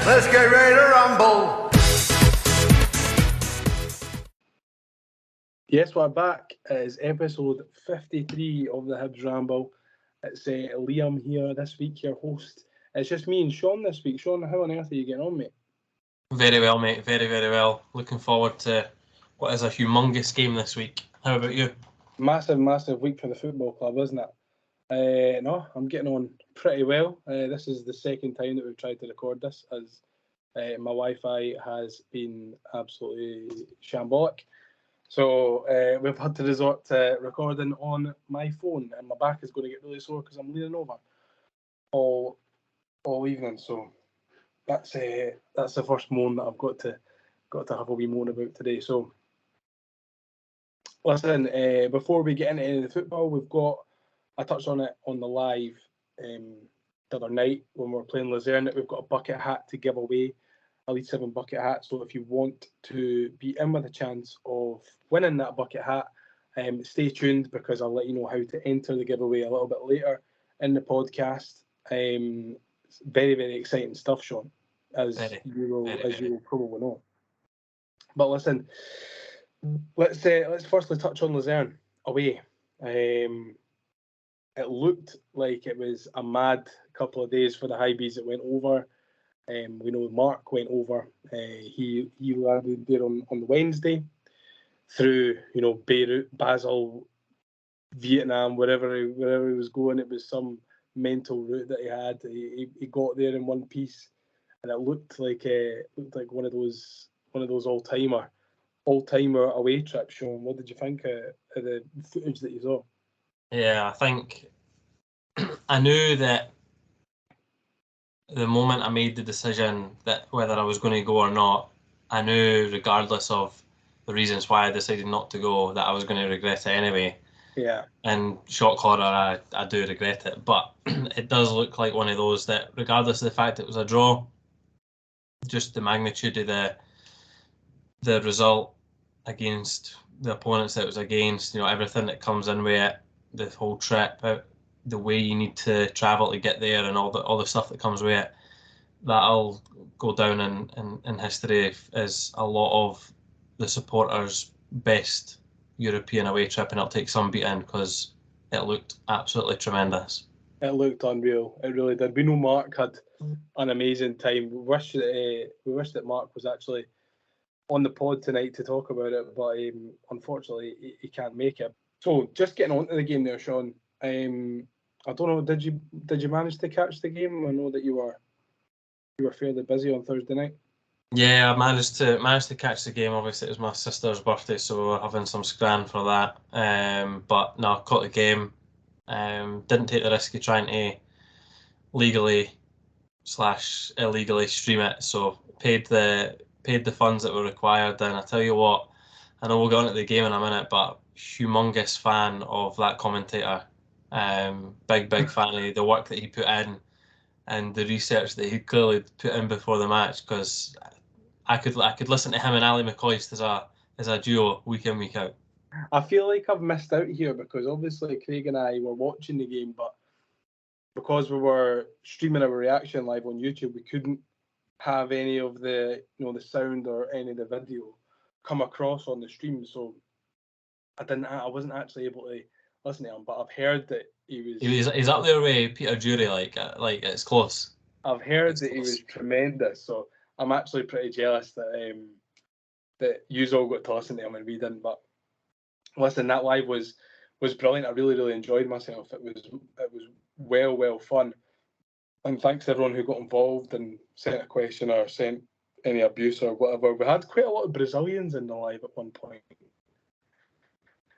Let's get ready to rumble. Yes, we're back. It is episode 53 of the Hibs Ramble. It's Liam here this week, your host. It's just me and Shaun this week. Shaun, how on earth are you getting on, mate? Very well, mate. Very, very well. Looking forward to what is a humongous game this week. How about you? Massive week for the football club, isn't it? No, I'm getting on pretty well. This is the second time that we've tried to record this, as my Wi-Fi has been absolutely shambolic. So we've had to resort to recording on my phone, and my back is going to get really sore because I'm leaning over all evening. So that's the first moan that I've got to have a wee moan about today. So listen, before we get into any of the football, I touched on it on the live the other night when we were playing Luzern, that we've got a bucket hat to give away, a League 7 bucket hat. So if you want to be in with a chance of winning that bucket hat, stay tuned, because I'll let you know how to enter the giveaway a little bit later in the podcast. It's very, very exciting stuff, Shaun, as you will probably know. But listen, let's firstly touch on Luzern away. It looked like it was a mad couple of days for the Hibs that went over. We know Mark went over. He landed there on the Wednesday through, Beirut, Basel, Vietnam, wherever he was going. It was some mental route that he had. He got there in one piece, and it looked like one of those all-timer away trips. Shaun, what did you think of the footage that you saw? Yeah, I think I knew that the moment I made the decision that whether I was going to go or not, I knew, regardless of the reasons why I decided not to go, that I was going to regret it anyway. Yeah. And shock horror, I do regret it. But it does look like one of those that, regardless of the fact it was a draw, just the magnitude of the result against the opponents that it was against, everything that comes in with it, the whole trip, the way you need to travel to get there, and all the stuff that comes with it, that'll go down in history as a lot of the supporters' best European away trip, and it'll take some beating because it looked absolutely tremendous. It looked unreal. It really did. We know Mark had an amazing time. We wish that Mark was actually on the pod tonight to talk about it, but unfortunately he can't make it. So just getting on to the game there, Shaun. I don't know. Did you manage to catch the game? I know that you were fairly busy on Thursday night. Yeah, I managed to catch the game. Obviously, it was my sister's birthday, so we were having some scran for that. But no, caught the game. Didn't take the risk of trying to legally / illegally stream it. So paid the funds that were required. And I tell you what, I know we'll get on to the game in a minute, but humongous fan of that commentator. Big fan of the work that he put in and the research that he clearly put in before the match, because I could listen to him and Ali McCoist as a duo week in, week out. I feel like I've missed out here because obviously Craig and I were watching the game, but because we were streaming our reaction live on YouTube, we couldn't have any of the the sound or any of the video come across on the stream. So I wasn't actually able to listen to him, but I've heard that he's up there with Peter Jury, like it's close. I've heard that he was tremendous, so I'm actually pretty jealous that you all got to listen to him and we didn't. But listen, that live was brilliant. I really enjoyed myself. It was well fun, and thanks to everyone who got involved and sent a question or sent any abuse or whatever. We had quite a lot of Brazilians in the live at one point.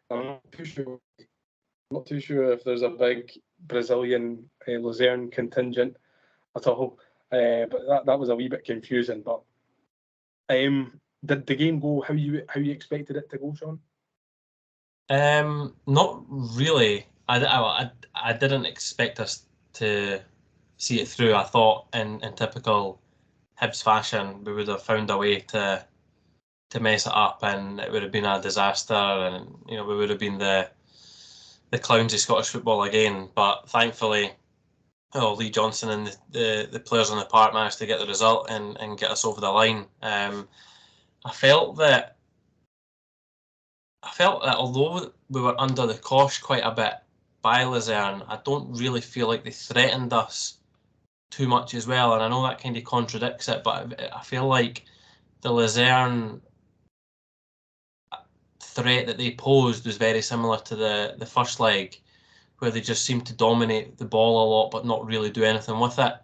I'm not too sure if there's a big Brazilian Luzerne contingent at all, but that was a wee bit confusing. But did the game go how you expected it to go, Shaun? Not really. I didn't expect us to see it through. I thought in typical Hibs fashion we would have found a way to mess it up, and it would have been a disaster, and we would have been the clowns of Scottish football again. But thankfully, Lee Johnson and the players on the park managed to get the result and get us over the line. I felt that although we were under the cosh quite a bit by Luzern, I don't really feel like they threatened us too much as well. And I know that kind of contradicts it, but I feel like the Luzern threat that they posed was very similar to the first leg, where they just seemed to dominate the ball a lot but not really do anything with it.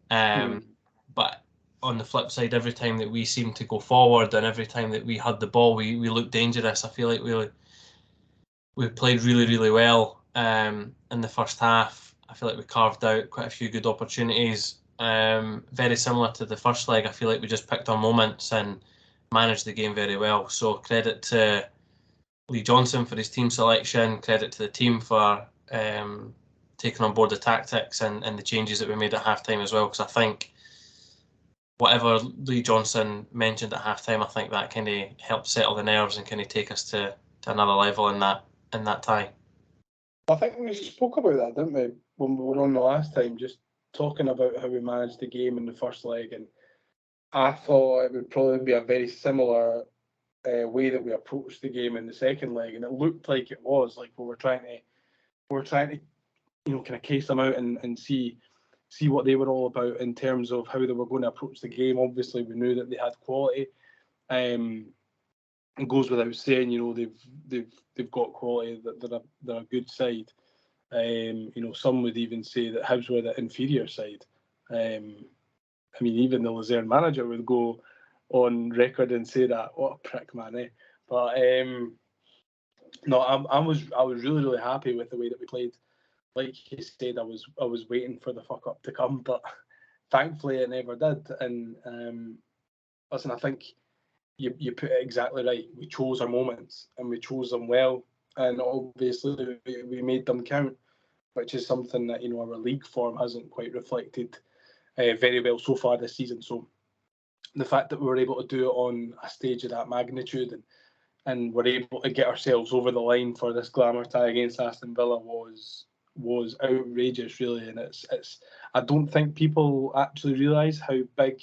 But on the flip side, every time that we seemed to go forward and every time that we had the ball, we looked dangerous. I feel like we played really, really well in the first half. I feel like we carved out quite a few good opportunities. Very similar to the first leg, I feel like we just picked our moments and managed the game very well. So credit to Lee Johnson for his team selection, credit to the team for taking on board the tactics and the changes that we made at halftime as well, because I think whatever Lee Johnson mentioned at halftime, I think that kind of helped settle the nerves and kind of take us to another level in that tie. I think we spoke about that, didn't we, when we were on the last time, just talking about how we managed the game in the first leg, and I thought it would probably be a very similar way that we approached the game in the second leg, and it looked like it was. Like we were trying to kind of case them out and see what they were all about in terms of how they were going to approach the game. Obviously, we knew that they had quality. It goes without saying, they've got quality. That they're a good side. Some would even say that Hibs were the inferior side. Even the Luzerne manager would go on record and say that. What a prick, man! Eh? But no, I was really, really happy with the way that we played. Like you said, I was waiting for the fuck up to come, but thankfully it never did. And listen, I think you put it exactly right. We chose our moments and we chose them well, and obviously we made them count, which is something that our league form hasn't quite reflected very well so far this season. So the fact that we were able to do it on a stage of that magnitude and were able to get ourselves over the line for this glamour tie against Aston Villa was outrageous, really. And it's I don't think people actually realise how big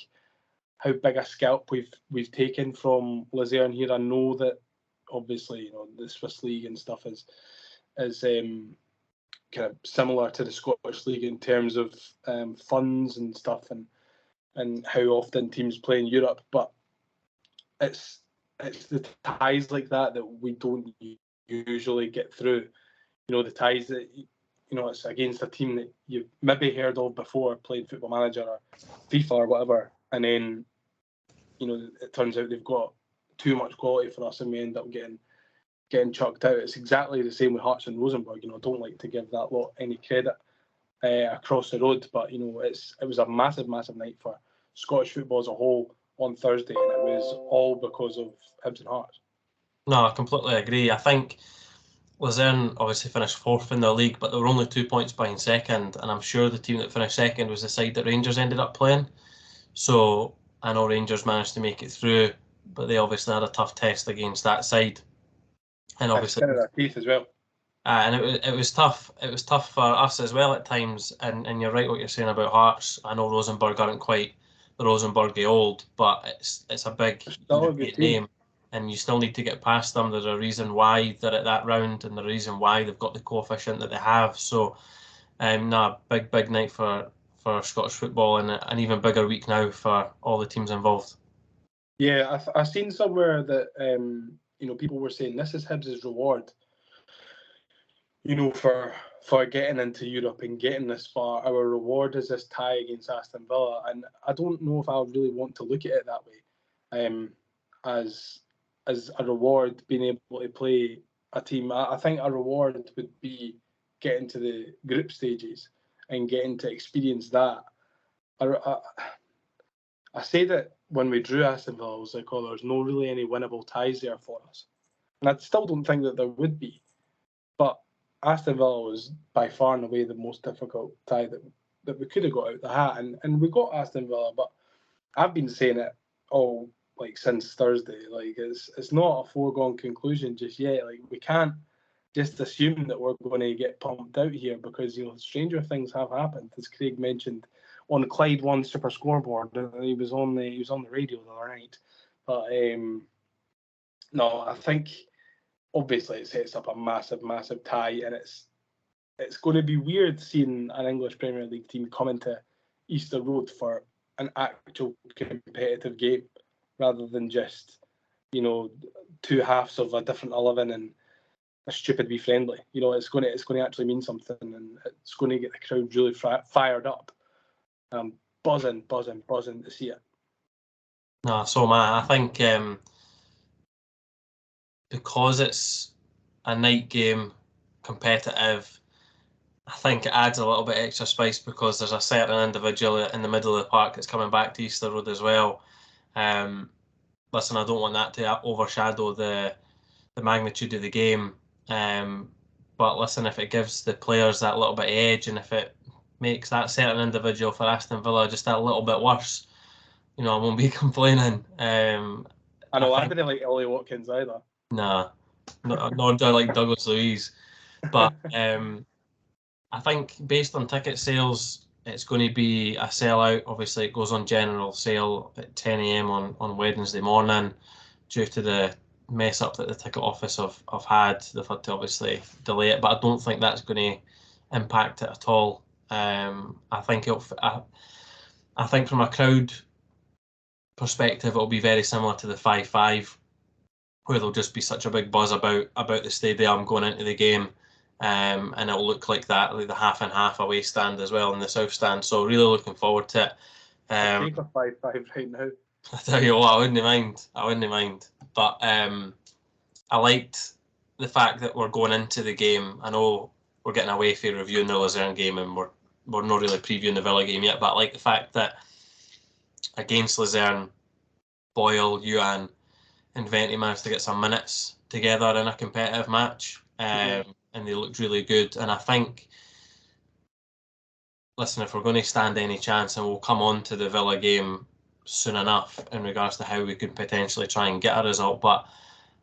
a scalp we've taken from Luzerne here. I know that obviously the Swiss League and stuff is kind of similar to the Scottish League in terms of funds and stuff and how often teams play in Europe, but it's the ties like that we don't usually get through. The ties that it's against a team that you've maybe heard of before, playing Football Manager or FIFA or whatever, and then it turns out they've got too much quality for us and we end up getting chucked out. It's exactly the same with Hearts and Rosenborg. I don't like to give that lot any credit across the road, but it was a massive night for Scottish football as a whole on Thursday, and it was all because of Hibs and Hearts. No, I completely agree. I think Luzerne obviously finished fourth in the league, but they were only 2 points behind second, and I'm sure the team that finished second was the side that Rangers ended up playing. So I know Rangers managed to make it through, but they obviously had a tough test against that side. And obviously our teeth as well. And it was tough. It was tough for us as well at times. And you're right what you're saying about Hearts. I know Rosenborg aren't quite the Rosenborg of old, but it's a big European name, and you still need to get past them. There's a reason why they're at that round, and the reason why they've got the coefficient that they have. So, big night for Scottish football, and an even bigger week now for all the teams involved. Yeah, I've seen somewhere that people were saying this is Hibs' reward. For getting into Europe and getting this far, our reward is this tie against Aston Villa, and I don't know if I really want to look at it that way. As a reward, being able to play a team, I think a reward would be getting to the group stages and getting to experience that. I say that when we drew Aston Villa, I was like, oh, there's no really any winnable ties there for us, and I still don't think that there would be, but Aston Villa was by far and away the most difficult tie that we could have got out the hat, and we got Aston Villa. But I've been saying it all since Thursday. It's not a foregone conclusion just yet. We can't just assume that we're going to get pumped out here because, stranger things have happened, as Craig mentioned on Clyde One Super Scoreboard. He was on the radio the other night. But no, I think obviously it sets up a massive, massive tie, and it's going to be weird seeing an English Premier League team come into Easter Road for an actual competitive game rather than just, two halves of a different 11 and a stupid wee friendly. It's going to actually mean something, and it's going to get the crowd really fired up. Buzzing to see it. No, so I think because it's a night game, competitive, I think it adds a little bit extra spice because there's a certain individual in the middle of the park that's coming back to Easter Road as well. Listen, I don't want that to overshadow the magnitude of the game. But listen, if it gives the players that little bit of edge, and if it makes that certain individual for Aston Villa just that little bit worse, I won't be complaining. I didn't like Ollie Watkins either. Nah, nor do I like Douglas Luiz. But I think based on ticket sales, it's going to be a sellout. Obviously, it goes on general sale at 10 a.m. on Wednesday morning due to the mess up that the ticket office have had. They've had to obviously delay it, but I don't think that's going to impact it at all. I think I think from a crowd perspective, it'll be very similar to the 5-5, where there'll just be such a big buzz about the stadium going into the game. And it'll look like that, like the half and half away stand as well in the south stand. So really looking forward to it. I'll take a 5-5 right now. I tell you what, I wouldn't mind. But I liked the fact that we're going into the game. I know we're getting away from reviewing the Luzern game, and we're not really previewing the Villa game yet. But I like the fact that against Luzern, Boyle, Youan, and Venti managed to get some minutes together in a competitive match. And they looked really good. And I think, listen, if we're going to stand any chance, and we'll come on to the Villa game soon enough in regards to how we could potentially try and get a result, but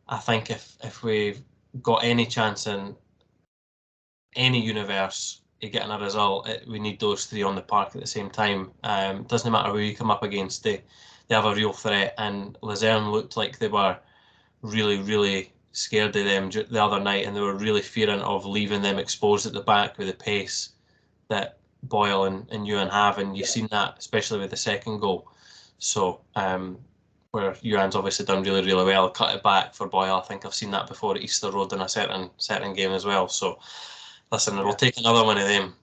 I think if we've got any chance in any universe of getting a result, we need those three on the park at the same time. Doesn't matter who you come up against, they have a real threat, and Luzerne looked like they were really, really scared of them the other night, and they were really fearing of leaving them exposed at the back with the pace that Boyle and Youan have, and you've seen that especially with the second goal. So where Youan's obviously done really, really well, cut it back for Boyle. I think I've seen that before at Easter Road in a certain game as well. So listen, we'll take another one of them.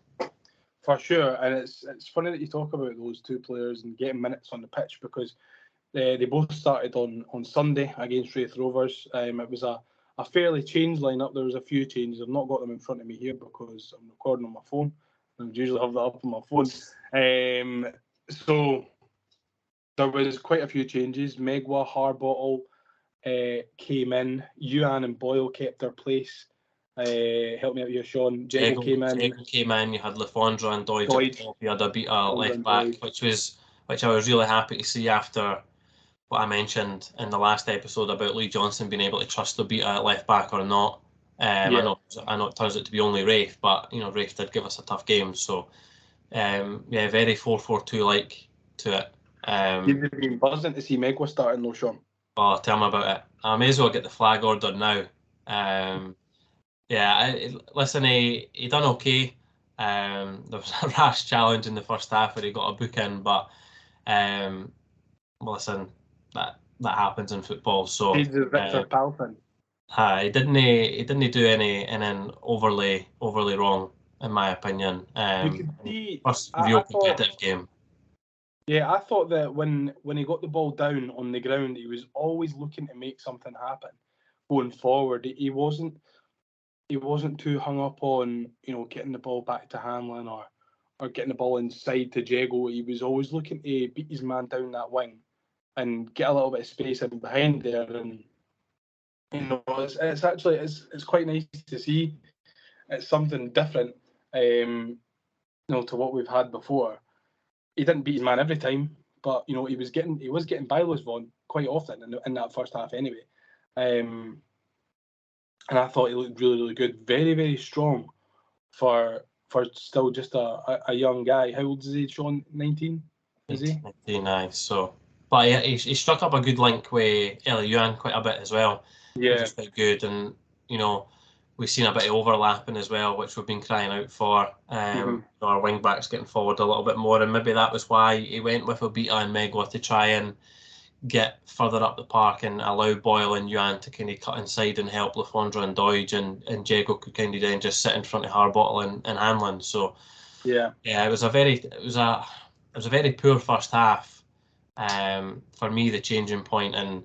For sure, and it's funny that you talk about those two players and getting minutes on the pitch, because they both started on Sunday against Raith Rovers. It was a fairly changed lineup. There was a few changes. I've not got them in front of me here because I'm recording on my phone. I would usually have that up on my phone. So there was quite a few changes. Megwa, Harbottle came in. Youan and Boyle kept their place. Help me out here, Shaun. Jago came in. You had Lefondre and Deutsch. You had a beat left back, which I was really happy to see after what I mentioned in the last episode about Lee Johnson being able to trust the beat at left back or not. I know it turns out to be only Raith, but Raith did give us a tough game. So very 4-4-2 like to it. You've been buzzing to see Megwa starting though, Shaun. Oh, tell me about it. I may as well get the flag ordered now. Listen, he done okay. There was a rash challenge in the first half where he got a book in, but listen, that happens in football. So he's the Victor Palpin. He didn't do anything overly wrong, in my opinion. You could see first real competitive game. Yeah, I thought that when he got the ball down on the ground, he was always looking to make something happen going forward. He wasn't too hung up on getting the ball back to Hanlon or getting the ball inside to Jago. He was always looking to beat his man down that wing and get a little bit of space in behind there. And it's quite nice to see. It's something different, to what we've had before. He didn't beat his man every time, but he was getting by Luzern quite often in that first half anyway. and I thought he looked really, really good. Very, very strong for still just a young guy. How old is he, Sean? 19? Is he? 19, so. But he struck up a good link with Yuan quite a bit as well, which Yeah. is quite good. And, we've seen a bit of overlapping as well, which we've been crying out for. Our wing backs getting forward a little bit more, and maybe that was why he went with Obita and Megwa to try and get further up the park and allow Boyle and Yuan to kind of cut inside and help Lafondra and Doige, and Jago could kind of then just sit in front of Harbottle and Hanlon. So it was a very poor first half. For me, the changing point in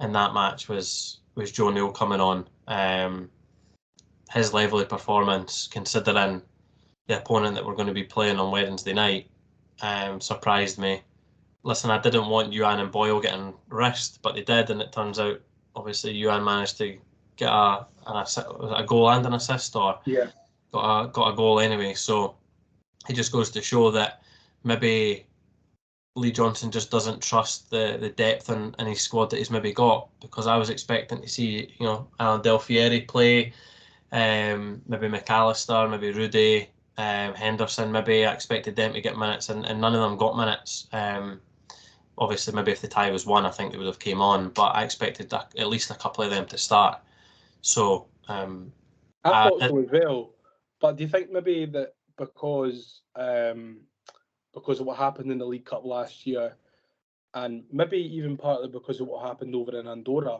that match was Joe Newell coming on. His level of performance, considering the opponent that we're going to be playing on Wednesday night, surprised me. Listen, I didn't want Yuan and Boyle getting risked, but they did, and it turns out, obviously, Yuan managed to get a goal and an assist, or got a goal anyway. So it just goes to show that maybe Lee Johnson just doesn't trust the depth in his squad that he's maybe got, because I was expecting to see, Alan Del Fieri play, maybe McAllister, maybe Rudy, Henderson. Maybe I expected them to get minutes, and none of them got minutes. Obviously, maybe if the tie was won, I think they would have came on, but I expected at least a couple of them to start. So I thought so as well. But do you think maybe that because of what happened in the League Cup last year, and maybe even partly because of what happened over in Andorra,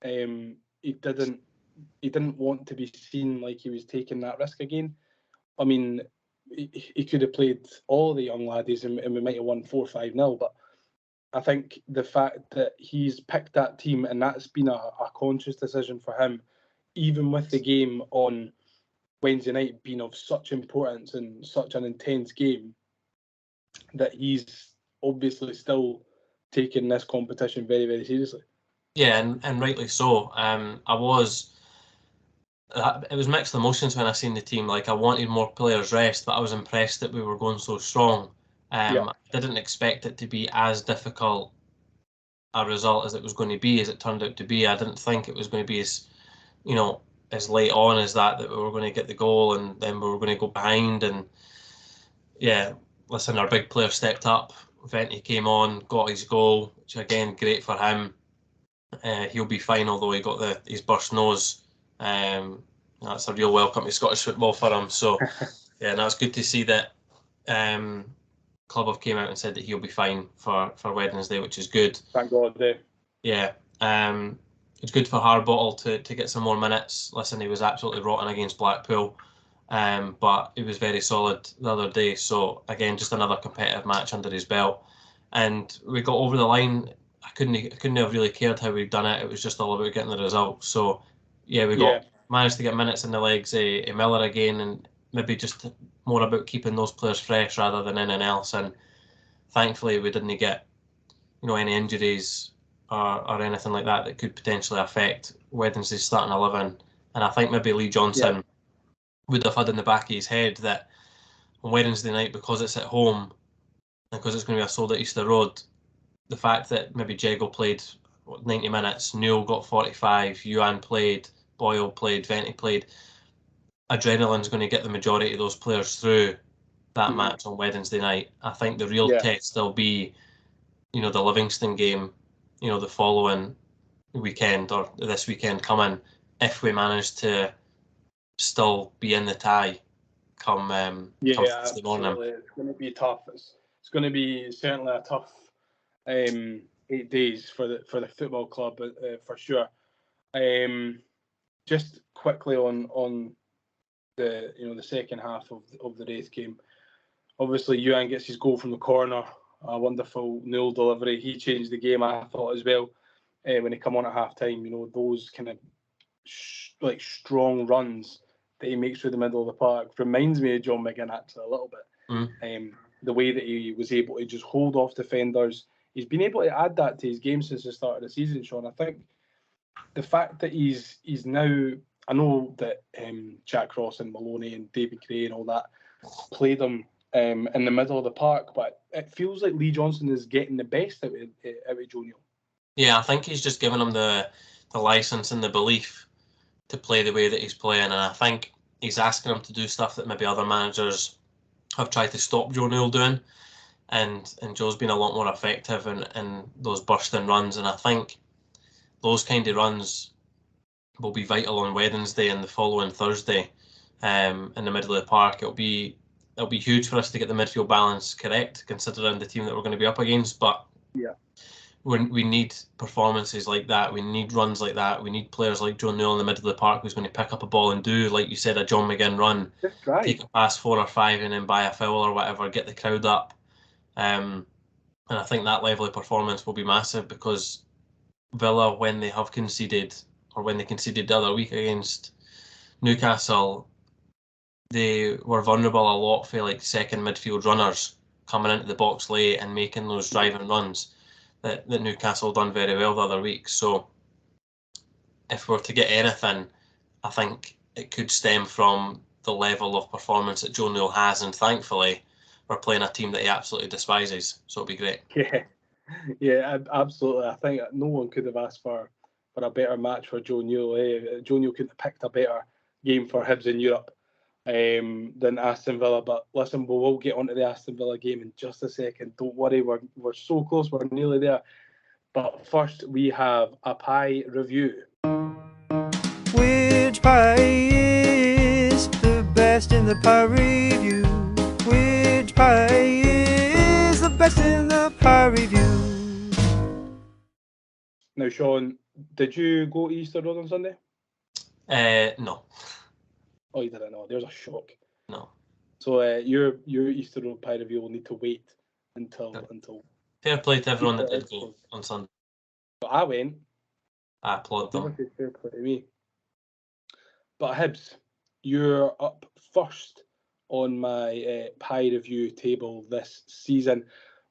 he didn't want to be seen like he was taking that risk again. I mean, he could have played all the young laddies and we might have won 4-5-0, but I think the fact that he's picked that team, and that's been a conscious decision for him, even with the game on Wednesday night being of such importance and such an intense game, that he's obviously still taking this competition very, very seriously. Yeah, and rightly so. It was mixed emotions when I seen the team. Like, I wanted more players rest, but I was impressed that we were going so strong. I didn't expect it to be as difficult a result as it was going to be, as it turned out to be. I didn't think it was going to be as late on as that we were going to get the goal and then we were going to go behind. And listen, our big player stepped up. Venti came on, got his goal, which again, great for him. He'll be fine, although he got his burst nose. That's a real welcome to Scottish football for him. So and that's good to see that Club have came out and said that he'll be fine for Wednesday, which is good. Thank God. Yeah. It's good for Harbottle to get some more minutes. Listen, he was absolutely rotten against Blackpool, but he was very solid the other day. So again, just another competitive match under his belt, and we got over the line. I couldn't have really cared how we'd done it. It was just all about getting the result. So we managed to get minutes in the legs of Miller again, and maybe just more about keeping those players fresh rather than anything else. And thankfully, we didn't get any injuries or anything like that could potentially affect Wednesday's starting 11. And I think maybe Lee Johnson would have had in the back of his head that on Wednesday night, because it's at home and because it's going to be a sold at Easter Road, the fact that maybe Jago played 90 minutes, Newell got 45, Yuan played, Boyle played, Venti played, adrenaline's going to get the majority of those players through that match on Wednesday night. I think the real test will be, the Livingston game, the following weekend or this weekend coming, if we manage to still be in the tie come Thursday morning. It's going to be tough. It's going to be certainly a tough 8 days for the football club, for sure. Just quickly on the the second half of the Raith game. Obviously, Yuan gets his goal from the corner. A wonderful Newell delivery. He changed the game, I thought, as well. When he come on at half time, those kind of strong runs that he makes through the middle of the park reminds me of John McGinn actually a little bit. The way that he was able to just hold off defenders. He's been able to add that to his game since the start of the season, Sean. I think the fact that he's now, I know that Jack Ross and Maloney and David Gray and all that played him in the middle of the park, but it feels like Lee Johnson is getting the best out of Joe Newell. Yeah, I think he's just given him the license and the belief play the way that he's playing, and I think he's asking him to do stuff that maybe other managers have tried to stop Joe Newell doing, and Joe's been a lot more effective in those bursting runs, and I think those kind of runs will be vital on Wednesday and the following Thursday in the middle of the park. It'll be huge for us to get the midfield balance correct, considering the team that we're going to be up against, but yeah, we need performances like that. We need runs like that. We need players like Joe Newell in the middle of the park who's going to pick up a ball and do, like you said, a John McGinn run, take a pass 4 or 5 and then buy a foul or whatever, get the crowd up. And I think that level of performance will be massive, because Villa, when they have conceded, or when they conceded the other week against Newcastle, they were vulnerable a lot for like second midfield runners coming into the box late and making those driving runs that Newcastle done very well the other week. So if we're to get anything, I think it could stem from the level of performance that Joe Newell has, and thankfully we're playing a team that he absolutely despises, so it'll be great. Yeah, absolutely. I think no one could have asked for a better match for Joe Newell. Joe Newell couldn't have picked a better game for Hibs in Europe than Aston Villa. But listen, we'll get onto the Aston Villa game in just a second. Don't worry, we're so close, we're nearly there. But first, we have a pie review. Which pie is the best in the pie review? Which pie is the best in the pie review? Now, Shaun, did you go to Easter Road on Sunday? No. Oh, you didn't know. There's a shock. No. So your Easter Road pie review will need to wait until. Fair play to everyone that did go on Sunday. But I went. I applaud them. Fair play to me. But Hibs, you're up first on my pie review table this season.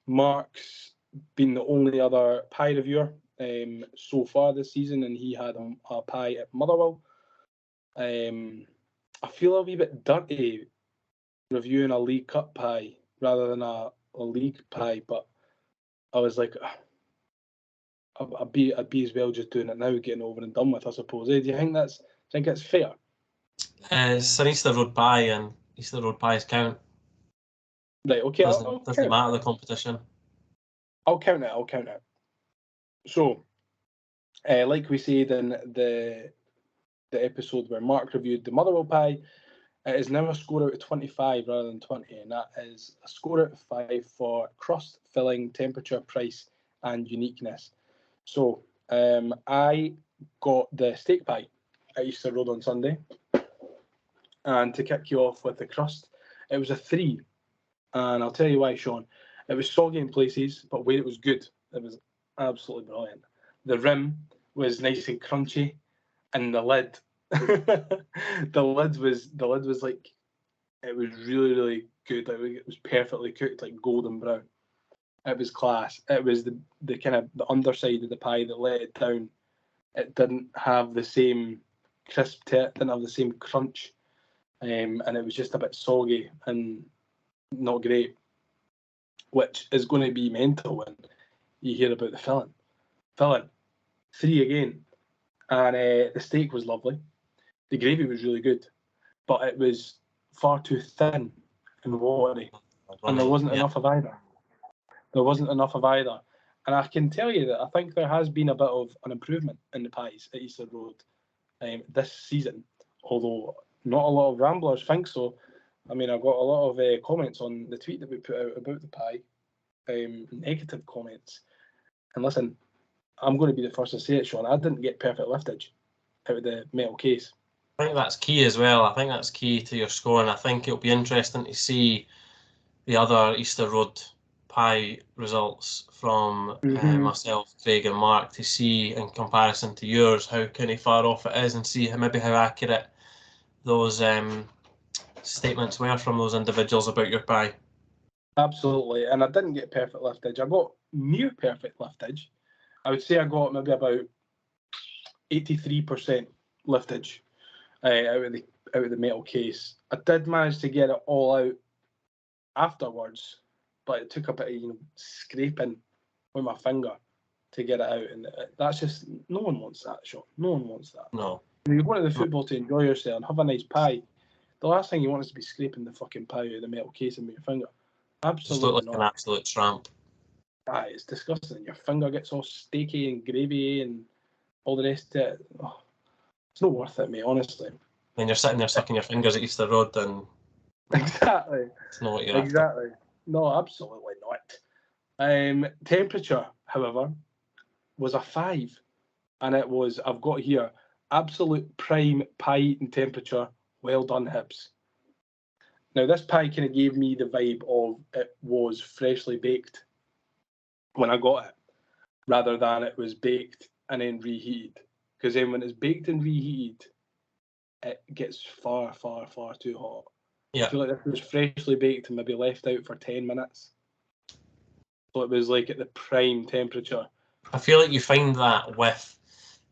Mark's been the only other pie reviewer so far this season, and he had a pie at Motherwell. I feel a wee bit dirty reviewing a League Cup pie rather than a league pie, but I was like, I'd be as well just doing it now, getting over and done with, I suppose. Do you think it's fair? It's an Easter Road pie, and Easter Road pies count. Right, okay. Doesn't matter the competition. I'll count it. So, like we said in the episode where Mark reviewed the Motherwell pie, it is now a score out of 25 rather than 20, and that is a score out of 5 for crust, filling, temperature, price, and uniqueness. So, I got the steak pie at Easter Road on Sunday, and to kick you off with the crust, it was a 3, and I'll tell you why, Shaun. It was soggy in places, but where it was good, it was absolutely brilliant. The rim was nice and crunchy, and the lid, the lid was like, it was really, really good. It was perfectly cooked, like golden brown. It was class. It was the kind of the underside of the pie that let it down. It didn't have the same crisp to it, didn't have the same crunch, and it was just a bit soggy and not great, which is going to be mental when you hear about the filling. 3 again. And the steak was lovely. The gravy was really good, but it was far too thin and watery, and there wasn't enough of either. And I can tell you that I think there has been a bit of an improvement in the pies at Easter Road this season, although not a lot of ramblers think so. I mean, I got a lot of comments on the tweet that we put out about the pie, negative comments. And listen, I'm going to be the first to say it, Shaun. I didn't get perfect liftage out of the metal case. I think that's key as well. I think that's key to your score, and I think it'll be interesting to see the other Easter Road pie results from myself, Craig, and Mark, to see in comparison to yours how kind of far off it is, and see maybe how accurate those statements were from those individuals about your pie. Absolutely, and I didn't get perfect liftage. I got near perfect liftage. I would say I got maybe about 83% liftage out of the metal case. I did manage to get it all out afterwards, but it took a bit of scraping with my finger to get it out, and that's just, no one wants that, Shaun. No one wants that. No. You go to the football to enjoy yourself and have a nice pie. The last thing you want is to be scraping the fucking pie out of the metal casing with your finger. Just look Absolutely like an not. absolute tramp. Aye, it's disgusting. Your finger gets all steaky and gravy and all the rest of it. Oh, it's not worth it, mate, honestly. When you're sitting there sucking your fingers at Easter Road, then Exactly. it's not what you're after. Exactly. No, absolutely not. Temperature, however, was a 5. And it was, I've got here, absolute prime pie eating temperature. Well done, Hibs. Now, this pie kind of gave me the vibe of it was freshly baked when I got it, rather than it was baked and then reheated. Because then when it's baked and reheated, it gets far, far, far too hot. Yeah. I feel like this was freshly baked and maybe left out for 10 minutes. So it was like at the prime temperature. I feel like you find that with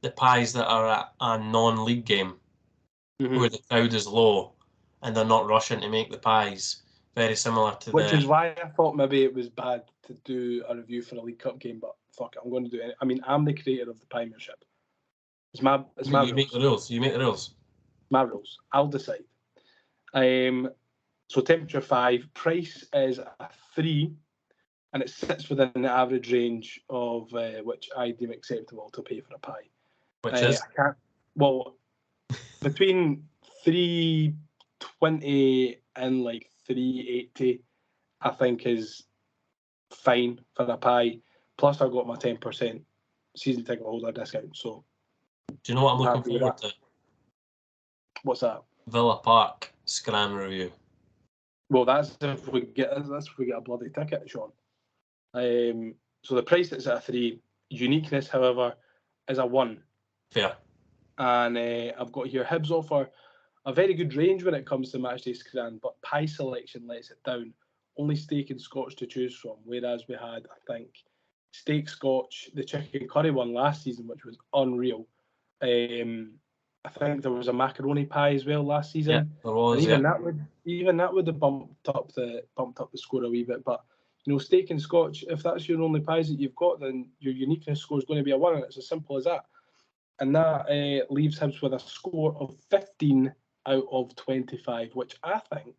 the pies that are at a non-league game, where the crowd is low and they're not rushing to make the pies. Very similar to Which is why I thought maybe it was bad to do a review for a League Cup game, but fuck it, I'm going to do it. I mean, I'm the creator of the Piemiership. It's my you rules. make the rules. You make the rules. My rules. I'll decide. So temperature 5, price is a 3, and it sits within the average range of which I deem acceptable to pay for a pie. Which is? Between 3.20 and like 3.80, I think is fine for a pie. Plus, I got my 10% season ticket holder discount. So, do you know what I'm looking happy with forward that. to? What's that? Villa Park Scran review. Well, that's if we get a bloody ticket, Sean. So the price is at a 3. Uniqueness, however, is a 1. Fair. And I've got here Hibs offer a very good range when it comes to matchday scran, but pie selection lets it down. Only steak and scotch to choose from, whereas we had, I think, steak, scotch, the chicken curry one last season, which was unreal. I think there was a macaroni pie as well last season. Yeah, there was. And even that would have bumped up the score a wee bit. But you know, steak and scotch, if that's your only pies that you've got, then your uniqueness score is going to be a 1, and it's as simple as that. And that leaves Hibs with a score of 15 out of 25, which I think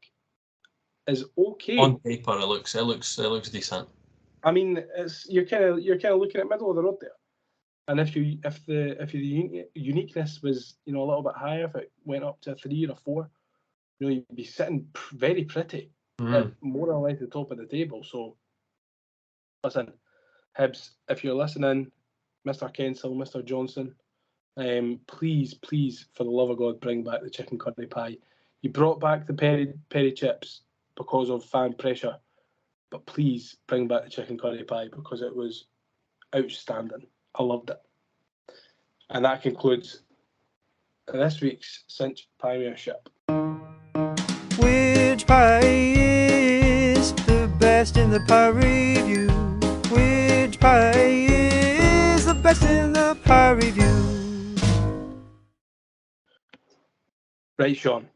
is okay. On paper, it looks decent. I mean, you're kind of looking at middle of the road there. And if the uniqueness was a little bit higher, if it went up to a 3 or a 4, you'd be sitting very pretty, at more or less the top of the table. So, listen, Hibs, if you're listening, Mr. Kensel, Mr. Johnson, please, for the love of God, bring back the chicken curry pie. You brought back the peri chips because of fan pressure, but please bring back the chicken curry pie because it was outstanding. I loved it. And that concludes this week's Cinch Piemiership. Which pie is the best in the pie review? Which pie is the best in the pie review? Right, Sean,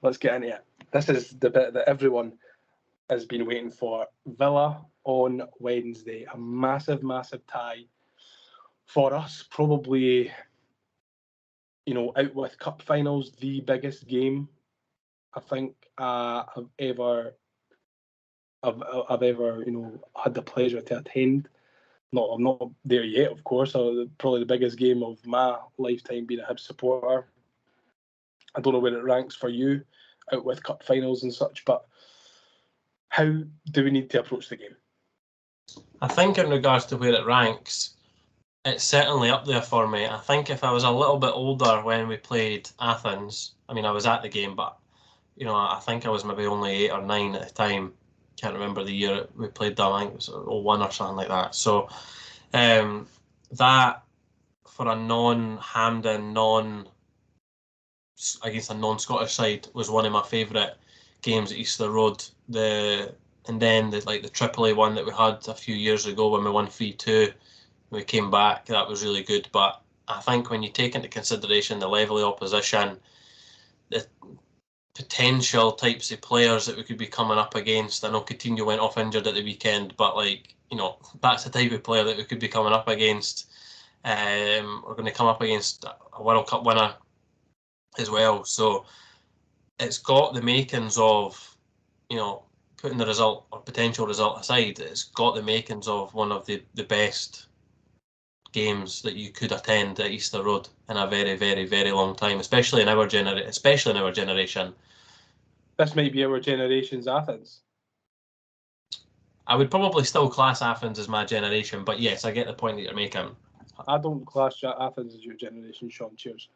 let's get into it. This is the bit that everyone has been waiting for. Villa on Wednesday. A massive, massive tie for us. Probably, out with cup finals, the biggest game I think I've ever had the pleasure to attend. I'm not there yet, of course. Probably the biggest game of my lifetime being a Hibs supporter. I don't know where it ranks for you, out with cup finals and such, but how do we need to approach the game? I think in regards to where it ranks, it's certainly up there for me. I think if I was a little bit older when we played Athens, I mean, I was at the game, but I think I was maybe only 8 or 9 at the time. Can't remember the year we played them. I think it was 01 or something like that. So that for a non-Hampden, against a non-Scottish side was one of my favourite games at Easter Road. And then the Tripoli one that we had a few years ago when we won 3-2, we came back. That was really good. But I think when you take into consideration the level of opposition, the potential types of players that we could be coming up against. I know Coutinho went off injured at the weekend, but that's the type of player that we could be coming up against. We're going to come up against a World Cup winner as well. So it's got the makings of, putting the result or potential result aside, it's got the makings of one of the best games that you could attend at Easter Road in a very, very, very long time, especially in our generation. This might be our generation's Athens. I would probably still class Athens as my generation, but yes, I get the point that you're making. I don't class Athens as your generation, Shaun. Cheers.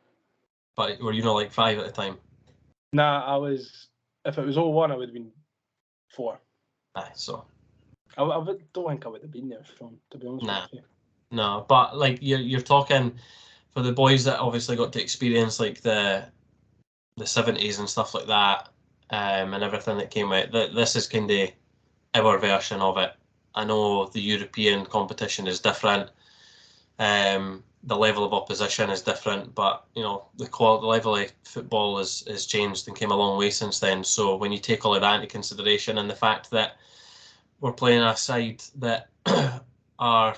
But were you not like 5 at the time? Nah, I was. If it was 01, I would have been 4. Aye, so. I don't think I would have been there, Shaun, to be honest with you. No, but like you're talking for the boys that obviously got to experience like the 70s and stuff like that, and everything that came out. This is kind of our version of it. I know the European competition is different. The level of opposition is different, but the level of football has changed and came a long way since then. So when you take all of that into consideration, and the fact that we're playing a side that are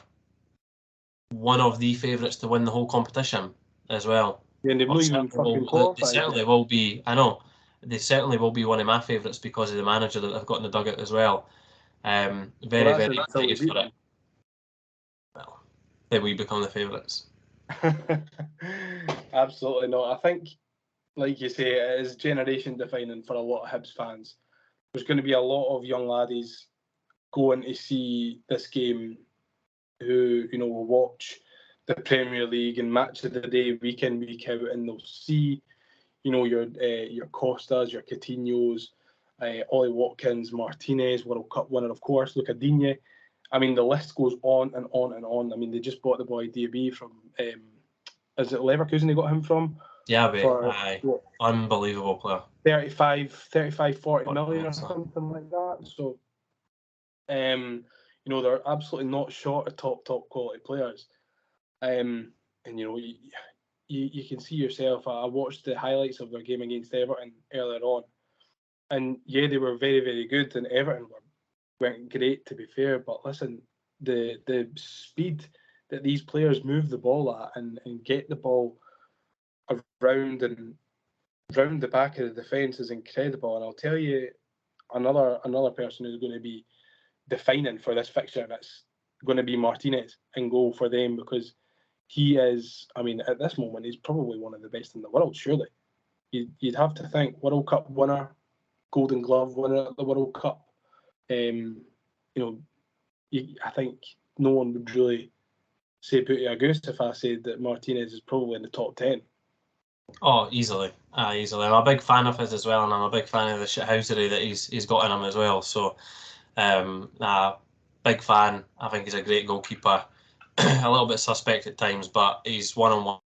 one of the favourites to win the whole competition as well. Yeah, and they've not even fucking qualified. They certainly will be. I know they certainly will be one of my favourites because of the manager that I've got in the dugout as well. Very, very excited for it. Well, then we become the favourites. Absolutely not. I think, like you say, it is generation defining for a lot of Hibs fans. There's going to be a lot of young laddies going to see this game who will watch the Premier League and match of the day week in, week out, and they'll see your Costas, your Coutinhos, Ollie Watkins, Martinez, World Cup winner, of course, Luca Digne. I mean, the list goes on and on and on. I mean, they just bought the boy DB from, is it Leverkusen they got him from? Yeah, aye. Unbelievable player. 35, 40 million or something like that. So, they're absolutely not short of top quality players. And, you can see yourself. I watched the highlights of their game against Everton earlier on. And, yeah, they were very, very good. And Everton weren't great, to be fair. But, listen, the speed that these players move the ball at and get the ball around and round the back of the defence is incredible. And I'll tell you, another person who's going to be defining for this fixture, and it's going to be Martinez in goal for them, because he is, I mean, at this moment, he's probably one of the best in the world, surely. You'd have to think, World Cup winner, Golden Glove winner at the World Cup. I think no one would really say Booty August if I said that Martinez is probably in the top 10. Oh, easily. Easily. I'm a big fan of his as well, and I'm a big fan of the shithousery that he's got in him as well. So, big fan. I think he's a great goalkeeper. A little bit suspect at times, but he's one-on-one.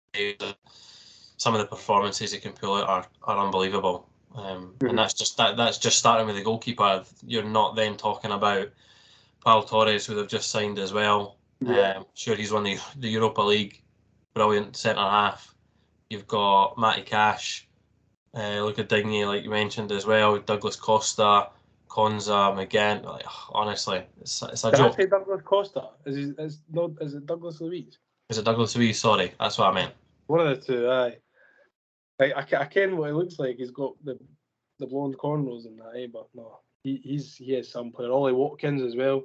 Some of the performances he can pull out are unbelievable. And that's just starting with the goalkeeper. You're not then talking about Pau Torres, who they've just signed as well. Yeah. Sure, he's won the Europa League. Brilliant centre half. You've got Matty Cash, Luca Digne, like you mentioned as well. Douglas Costa, Konza, McGinn. Like, honestly, it's a joke. Did I say Douglas Costa? Is it Douglas Luiz? Is it Douglas Luiz? Sorry, that's what I meant. One of the two, aye. I ken what he looks like. He's got the blonde cornrows and that, but no, he is some player. Ollie Watkins as well.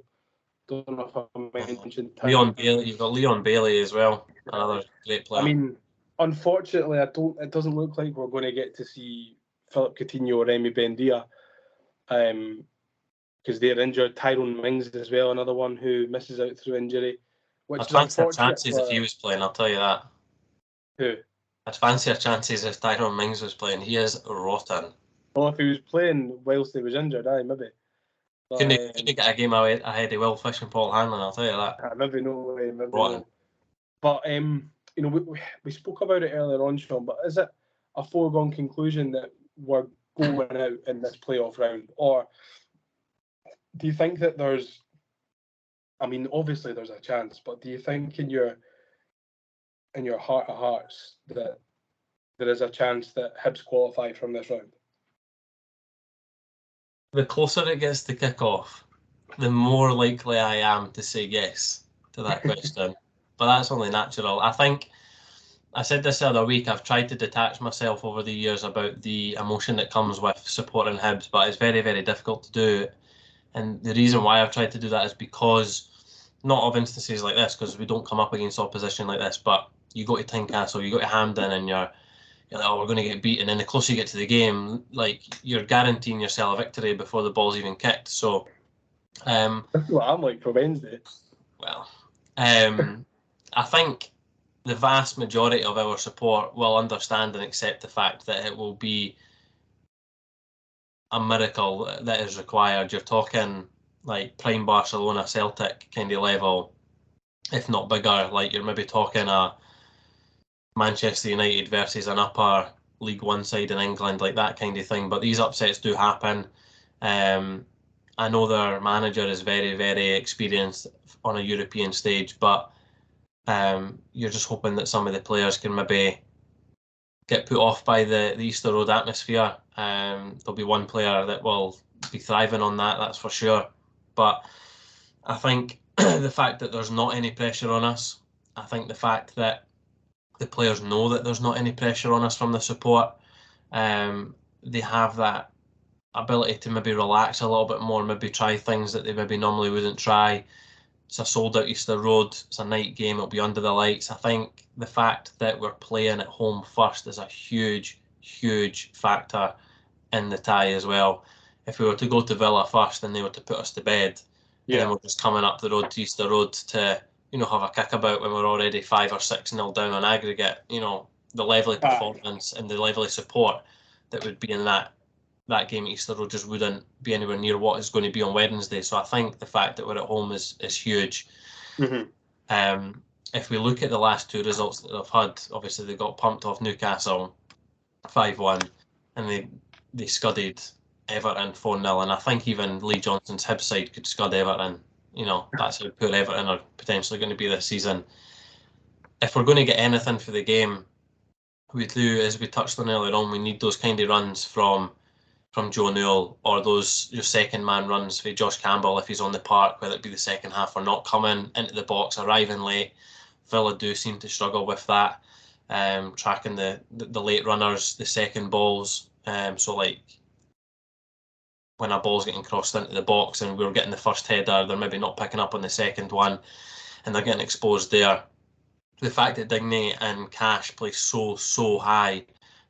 Don't know if I mentioned Leon Bailey. You've got Leon Bailey as well, another great player. I mean, unfortunately, it doesn't look like we're going to get to see Philip Coutinho or Remy Buendia, because they're injured. Tyrone Mings as well, another one who misses out through injury. I'd fancy our chances if he was playing, I'll tell you that. Who? I'd fancy our chances if Tyrone Mings was playing. He is rotten. Well, if he was playing whilst he was injured, aye, maybe. But, couldn't get a game ahead of Will Fish and Paul Hanlon, I'll tell you that. Maybe no way, maybe rotten. No. But, we spoke about it earlier on, Shaun, but is it a foregone conclusion that we're going out in this playoff round? Or do you think that there's, I mean, obviously there's a chance, but do you think in your heart of hearts that there is a chance that Hibs qualify from this round? The closer it gets to kick-off, the more likely I am to say yes to that question. But that's only natural. I think I said this the other week, I've tried to detach myself over the years about the emotion that comes with supporting Hibs, but it's very, very difficult to do. And the reason why I've tried to do that is because, not of instances like this, because we don't come up against opposition like this, but you go to Tynecastle, you go to Hampden, and you're like, oh, we're going to get beaten. And the closer you get to the game, like, you're guaranteeing yourself a victory before the ball's even kicked. So, That's what I'm like for Wednesday. well, I think the vast majority of our support will understand and accept the fact that it will be a miracle that is required. You're talking like prime Barcelona, Celtic kind of level, if not bigger. Like, you're maybe talking a Manchester United versus an upper League One side in England, like that kind of thing. But these upsets do happen. I know their manager is very, very experienced on a European stage, but you're just hoping that some of the players can maybe get put off by the Easter Road atmosphere. There'll be one player that will be thriving on that, that's for sure. But I think the fact that there's not any pressure on us, I think the fact that the players know that there's not any pressure on us from the support, they have that ability to maybe relax a little bit more, maybe try things that they maybe normally wouldn't try. It's a sold out Easter Road, it's a night game, it'll be under the lights. I think the fact that we're playing at home first is a huge factor in the tie as well. If we were to go to Villa first and they were to put us to bed, and then we're just coming up the road to Easter Road to, have a kickabout when we're already 5 or 6-0 down on aggregate, the level of performance and the level of support that would be in that game at Easter Road just wouldn't be anywhere near what is going to be on Wednesday. So I think the fact that we're at home is huge. Mm-hmm. If we look at the last two results that they've had, obviously they got pumped off Newcastle 5-1 and they scudded Everton 4-0, and I think even Lee Johnson's Hibs side could scud Everton. That's how poor Everton are potentially going to be this season. If we're going to get anything for the game, we do, as we touched on earlier on, we need those kind of runs from Joe Newell, or those your second man runs for Josh Campbell if he's on the park, whether it be the second half or not, coming into the box, arriving late. Villa do seem to struggle with that, tracking the late runners, the second balls. So like when a ball's getting crossed into the box and we're getting the first header, they're maybe not picking up on the second one and they're getting exposed there. The fact that Digne and Cash play so high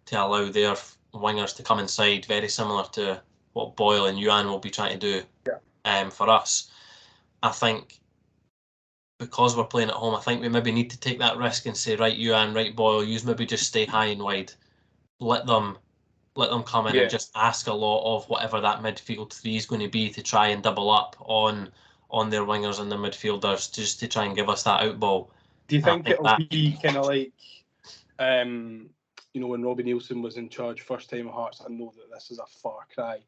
to allow their wingers to come inside, very similar to what Boyle and Yuan will be trying to do for us. I think because we're playing at home, I think we maybe need to take that risk and say, right, Yuan, right, Boyle, you maybe just stay high and wide. Let them come in and just ask a lot of whatever that midfield three is going to be to try and double up on their wingers and their midfielders, just to try and give us that out ball. Do you think it'll be kind of like, when Robbie Neilson was in charge first time at Hearts? I know that this is a far cry,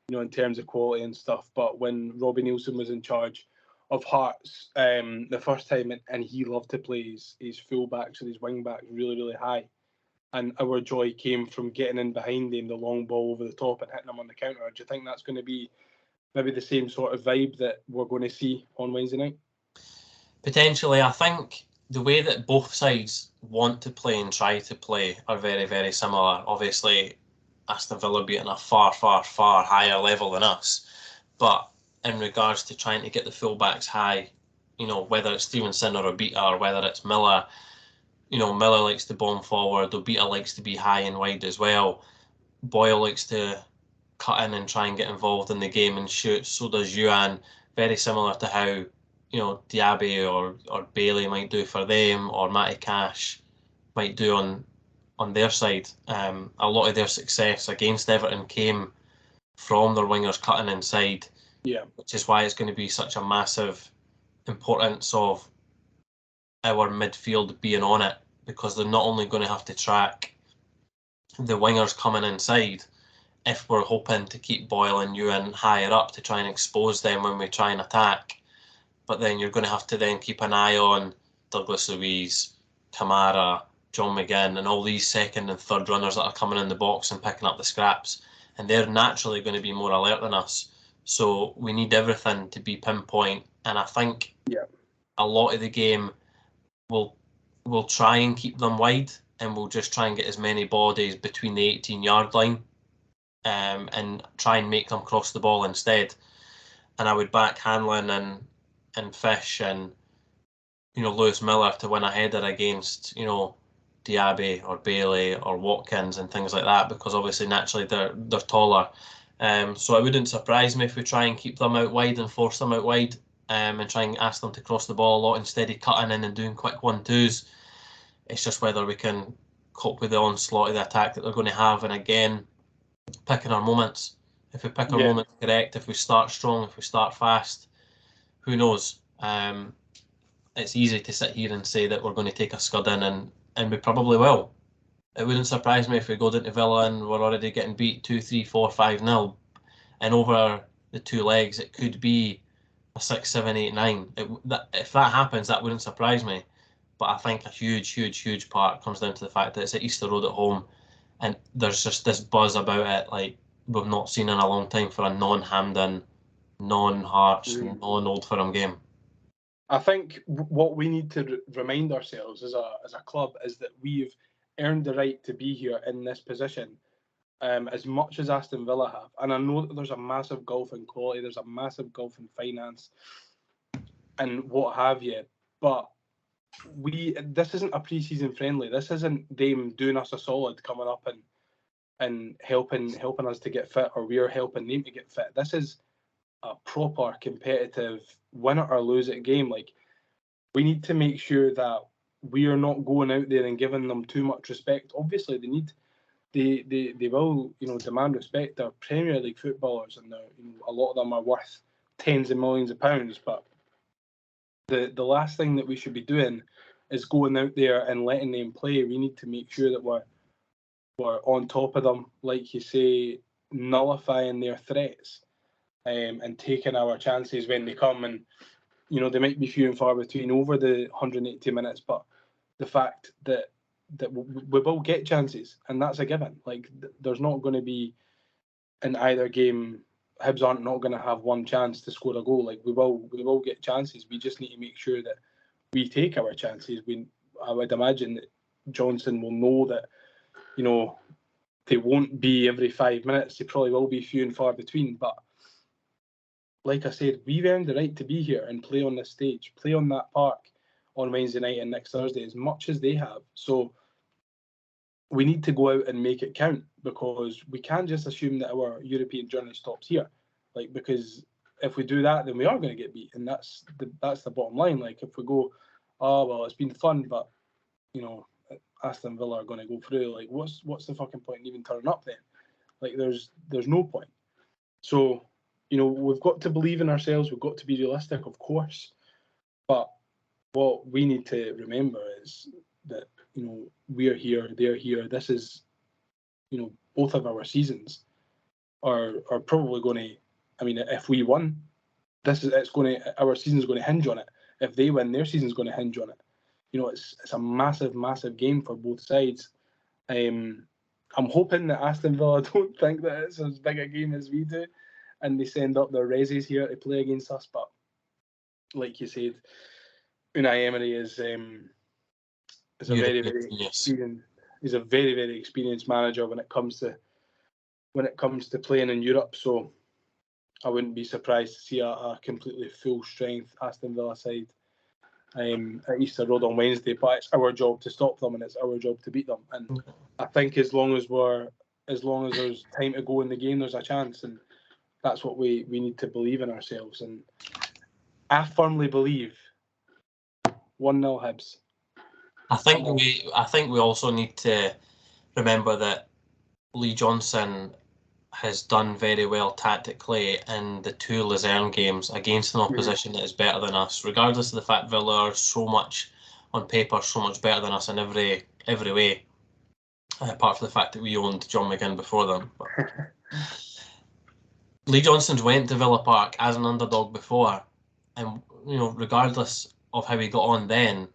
in terms of quality and stuff, but when Robbie Neilson was in charge of Hearts the first time, and he loved to play his full-backs and his wing-backs really high, and our joy came from getting in behind him, the long ball over the top and hitting him on the counter. Do you think that's going to be maybe the same sort of vibe that we're going to see on Wednesday night? Potentially. I think the way that both sides want to play and try to play are very, very similar. Obviously, Aston Villa being a far higher level than us. But in regards to trying to get the fullbacks high, whether it's Stevenson or Obita or whether it's Miller, Miller likes to bomb forward. Obita likes to be high and wide as well. Boyle likes to cut in and try and get involved in the game and shoot. So does Yuan. Very similar to how Diaby or Bailey might do for them, or Matty Cash might do on their side. A lot of their success against Everton came from their wingers cutting inside, which is why it's going to be such a massive importance of our midfield being on it, because they're not only going to have to track the wingers coming inside if we're hoping to keep Boyle and Ewan higher up to try and expose them when we try and attack, but then you're going to have to then keep an eye on Douglas Luiz, Kamara, John McGinn, and all these second and third runners that are coming in the box and picking up the scraps, and they're naturally going to be more alert than us. So we need everything to be pinpoint, and I think a lot of the game will try and keep them wide and we'll just try and get as many bodies between the 18-yard line, and try and make them cross the ball instead. And I would back Hanlon and Fish and Lewis Miller to win a header against Diaby or Bailey or Watkins and things like that, because obviously naturally they're taller. So it wouldn't surprise me if we try and keep them out wide and force them out wide, and try and ask them to cross the ball a lot instead of cutting in and doing quick 1-2s. It's just whether we can cope with the onslaught of the attack that they're going to have, and again, picking our moments. If we pick our moments correct, if we start strong, if we start fast, who knows? It's easy to sit here and say that we're going to take a scud in, and we probably will. It wouldn't surprise me if we go down to Villa and we're already getting beat 2-3, 4-5-0, and over the 2 legs it could be a 6, 7, 8, 9. If that happens, that wouldn't surprise me. But I think a huge part comes down to the fact that it's at Easter Road at home, and there's just this buzz about it like we've not seen in a long time for a non-Hampden, non-Hearts, non-Old Firm game. I think what we need to remind ourselves as a club is that we've earned the right to be here in this position, as much as Aston Villa have. And I know that there's a massive gulf in quality, there's a massive gulf in finance and what have you, but this isn't a pre-season friendly. This isn't them doing us a solid coming up and helping us to get fit, or we're helping them to get fit. This is a proper competitive win it or lose it game. Like, we need to make sure that we are not going out there and giving them too much respect. Obviously, they will demand respect. They're Premier League footballers, and a lot of them are worth tens of millions of pounds. But the last thing that we should be doing is going out there and letting them play. We need to make sure that we're on top of them, like you say, nullifying their threats, and taking our chances when they come. And they might be few and far between over the 180 minutes, but the fact that we will get chances, and that's a given. Like, there's not going to be in either game, Hibs aren't not going to have one chance to score a goal. Like, we will get chances. We just need to make sure that we take our chances. I would imagine that Johnson will know that they won't be every 5 minutes. They probably will be few and far between. But like I said, we've earned the right to be here and play on this stage, play on that park on Wednesday night and next Thursday as much as they have. So we need to go out and make it count, because we can't just assume that our European journey stops here. Like, because if we do that, then we are going to get beat, and that's the bottom line. Like, if we go, oh well, it's been fun, but Aston Villa are going to go through. Like, what's the fucking point in even turning up then? Like, there's no point. So we've got to believe in ourselves. We've got to be realistic, of course, but what we need to remember is that we're here, they're here. This is both of our seasons are probably going to. I mean, if we won, our season's going to hinge on it. If they win, their season's going to hinge on it. It's a massive game for both sides. I'm hoping that Aston Villa don't think that it's as big a game as we do, and they send up their resis here to play against us. But like you said, Unai Emery is a very experienced. He's a very experienced manager when it comes to playing in Europe. So I wouldn't be surprised to see a completely full strength Aston Villa side at Easter Road on Wednesday. But it's our job to stop them, and it's our job to beat them. And I think as long as there's time to go in the game, there's a chance, and that's what we need to believe in ourselves. And I firmly believe 1-0 Hibs. I think we also need to remember that Lee Johnson has done very well tactically in the 2 Luzerne games against an opposition that is better than us, regardless of the fact Villa are so much on paper so much better than us in every way, apart from the fact that we owned John McGinn before them. But Lee Johnson's went to Villa Park as an underdog before, and regardless of how he got on then,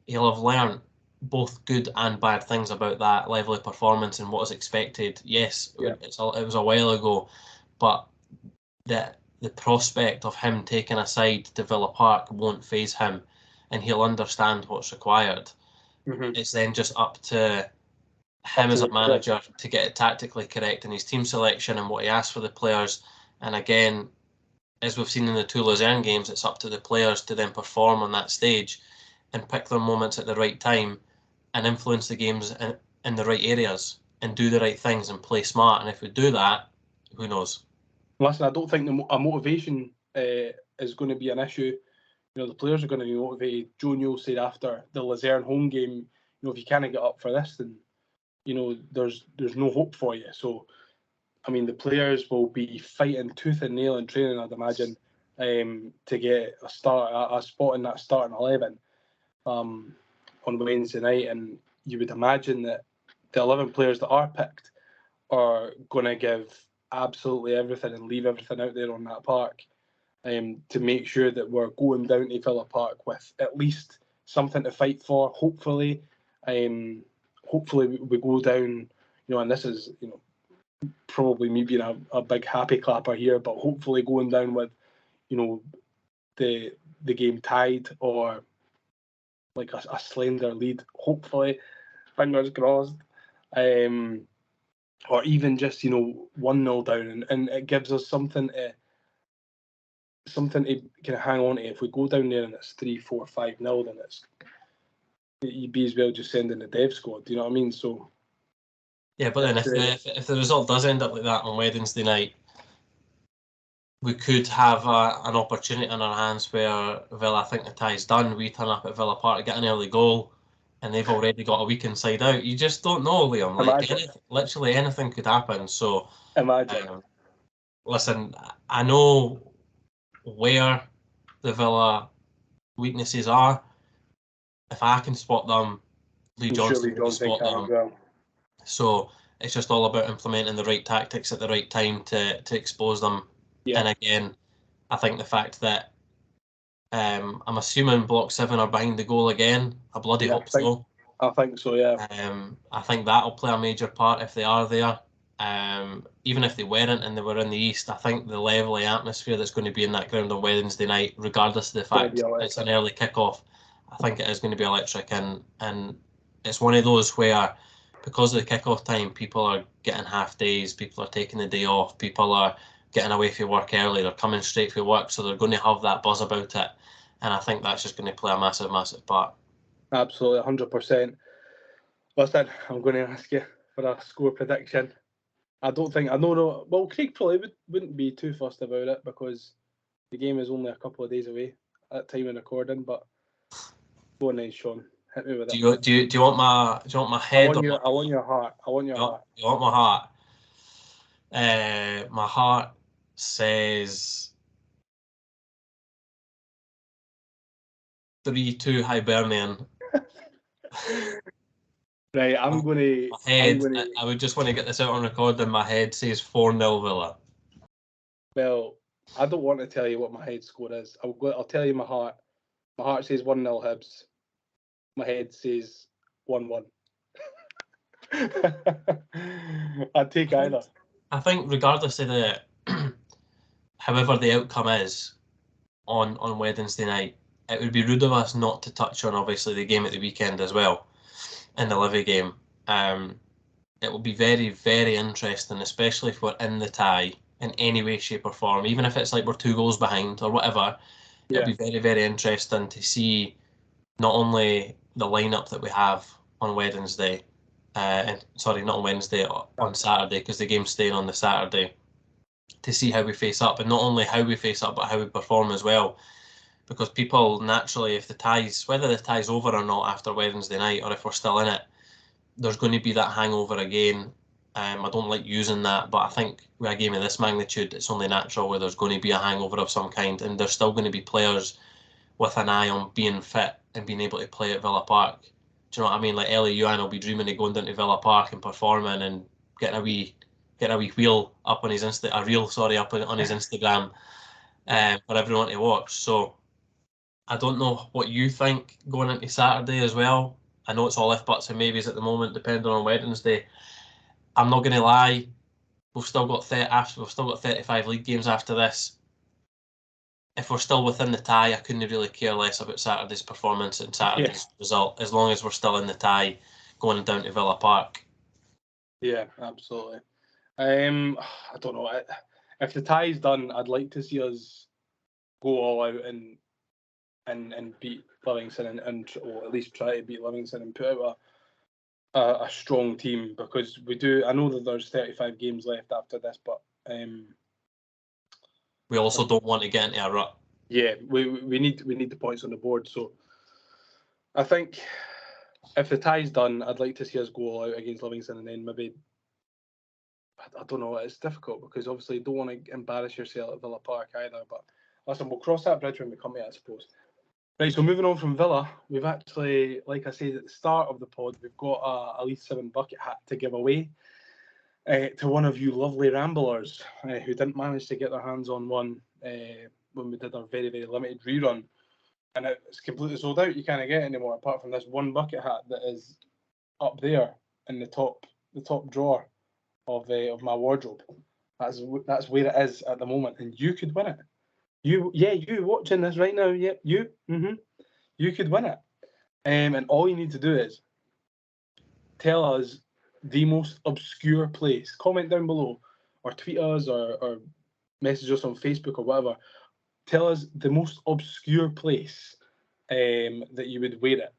he'll have learned both good and bad things about that level of performance and what is expected. Yes, it was a while ago, but the prospect of him taking a side to Villa Park won't faze him, and he'll understand what's required. It's then just up to him as a manager to get it tactically correct in his team selection and what he asks for the players. And again, as we've seen in the 2 Luzerne games, it's up to the players to then perform on that stage and pick their moments at the right time and influence the games in the right areas and do the right things and play smart. And if we do that, who knows? Listen, I don't think a motivation is going to be an issue. You know, the players are going to be motivated. Joe Newell said after the Luzerne home game, you know, if you can't get up for this, then, you know, there's no hope for you. So, I mean, the players will be fighting tooth and nail in training, I'd imagine, to get a spot in that starting 11 on Wednesday night. And you would imagine that the 11 players that are picked are going to give absolutely everything and leave everything out there on that park to make sure that we're going down to Villa Park with at least something to fight for. Hopefully we go down, you know, and this is, you know, probably me being a big happy clapper here, but hopefully going down with, you know, the game tied or like a slender lead, hopefully, fingers crossed, or even just, you know, 1-0 down, and it gives us something to kind of hang on to. If we go down there and it's 3-4-5-0, then you'd be as well just sending the dev squad. Do you know what I mean? So yeah, but then if the result does end up like that on Wednesday night, we could have an opportunity in our hands where Villa, I think the tie's done, we turn up at Villa Park to get an early goal, and they've already got a week inside out. You just don't know, Liam. Like literally anything could happen. So imagine. Listen, I know where the Villa weaknesses are. If I can spot them, Lee Johnson can spot them. Well. So it's just all about implementing the right tactics at the right time to expose them. Yeah. And again, I think the fact that I'm assuming Block 7 are behind the goal again. I bloody hope so. I think so, yeah. I think that'll play a major part if they are there. Even if they weren't and they were in the East, I think the lively atmosphere that's going to be in that ground on Wednesday night, regardless of the fact it's an early kickoff, I think it is going to be electric. And it's one of those where, because of the kickoff time, people are getting half days, people are taking the day off, people are getting away from work early, they're coming straight from work, so they're going to have that buzz about it. And I think that's just going to play a massive, massive part. Absolutely, 100%. Listen, I'm going to ask you for a score prediction. Well, Craig probably wouldn't be too fussed about it because the game is only a couple of days away at time of recording. But go on then, Shaun. Hit me with it. Do you want my head? I want your heart. I want your heart. You want my heart? My heart says 3-2 Hibernian. Right, I'm going to... I would just want to get this out on record, and my head says 4-0 Villa. Well, I don't want to tell you what my head score is. I'll tell you my heart. My heart says 1-0 Hibs. My head says 1-1. I'd take either. I think regardless of however the outcome is on Wednesday night, it would be rude of us not to touch on obviously the game at the weekend as well. In the Livy game, it will be very, very interesting, especially if we're in the tie in any way, shape or form, even if it's like we're 2 goals behind or whatever. Yeah. It'll be very, very interesting to see not only the lineup that we have on Wednesday, not on Wednesday, on Saturday, because the game's staying on the Saturday, to see how we face up, and not only how we face up, but how we perform as well. Because people naturally, whether the tie's over or not after Wednesday night, or if we're still in it, there's going to be that hangover again. I don't like using that, but I think with a game of this magnitude, it's only natural where there's going to be a hangover of some kind, and there's still going to be players with an eye on being fit and being able to play at Villa Park. Do you know what I mean? Like Ellie Yuan will be dreaming of going down to Villa Park and performing and getting a wee wheel up on his up on his Instagram for everyone to watch. So I don't know what you think going into Saturday as well. I know it's all if, buts and maybes at the moment, depending on Wednesday. I'm not going to lie. We've still got 35 league games after this. if we're still within the tie, I couldn't really care less about Saturday's performance and Saturday's result, as long as we're still in the tie going down to Villa Park. Yeah, absolutely. I don't know. If the tie's done, I'd like to see us go all out and beat Livingston and or at least try to beat Livingston and put out a strong team, because we do. I know that there's 35 games left after this, but we also don't want to get into a rut. Yeah, we need the points on the board. So I think if the tie's done, I'd like to see us go all out against Livingston, and then maybe, I don't know, it's difficult because obviously you don't want to embarrass yourself at Villa Park either. But listen, we'll cross that bridge when we come to it, I suppose. Right, so moving on from Villa, we've actually, like I said at the start of the pod, we've got a LEITH 7 bucket hat to give away to one of you lovely ramblers who didn't manage to get their hands on one when we did our very, very limited rerun. And it's completely sold out. You can't get it anymore, apart from this one bucket hat that is up there in the top drawer of my wardrobe. That's where it is at the moment, and you could win it. You watching this right now, yeah, you could win it. And all you need to do is tell us the most obscure place. Comment down below, or tweet us, or message us on Facebook or whatever. Tell us the most obscure place that you would wear it,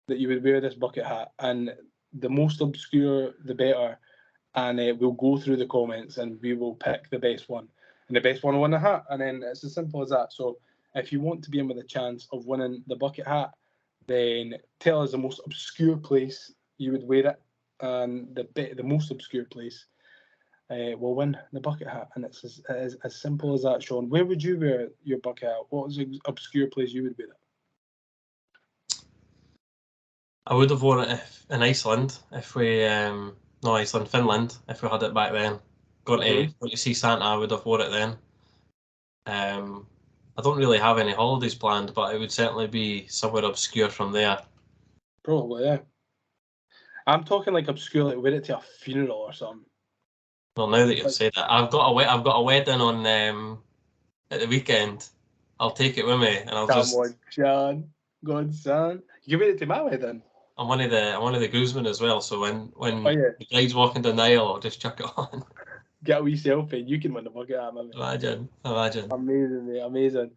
that you would wear this bucket hat, and the most obscure, the better. And we'll go through the comments and we will pick the best one, and the best one will win the hat. And then it's as simple as that. So if you want to be in with a chance of winning the bucket hat, then tell us the most obscure place you would wear it, and the most obscure place will win the bucket hat. And it's as simple as that. Shaun, where would you wear your bucket hat? What was the obscure place you would wear it? I would have worn it in Iceland if we no, Iceland, Finland, if we had it back then. Going to see Santa, I would have wore it then. I don't really have any holidays planned, but it would certainly be somewhere obscure from there. Probably, yeah. I'm talking like obscure, like wear it to a funeral or something. Well, now that you've said that, I've got a wedding on at the weekend. I'll take it with me, and I'll just. Come on, Shaun, good son. You wear it to my wedding. I'm one of the groomsmen as well, so when the bride's walking down the aisle, I'll just chuck it on. Get a wee selfie, you can win the bucket hat, man. Imagine. Amazing, mate, amazing.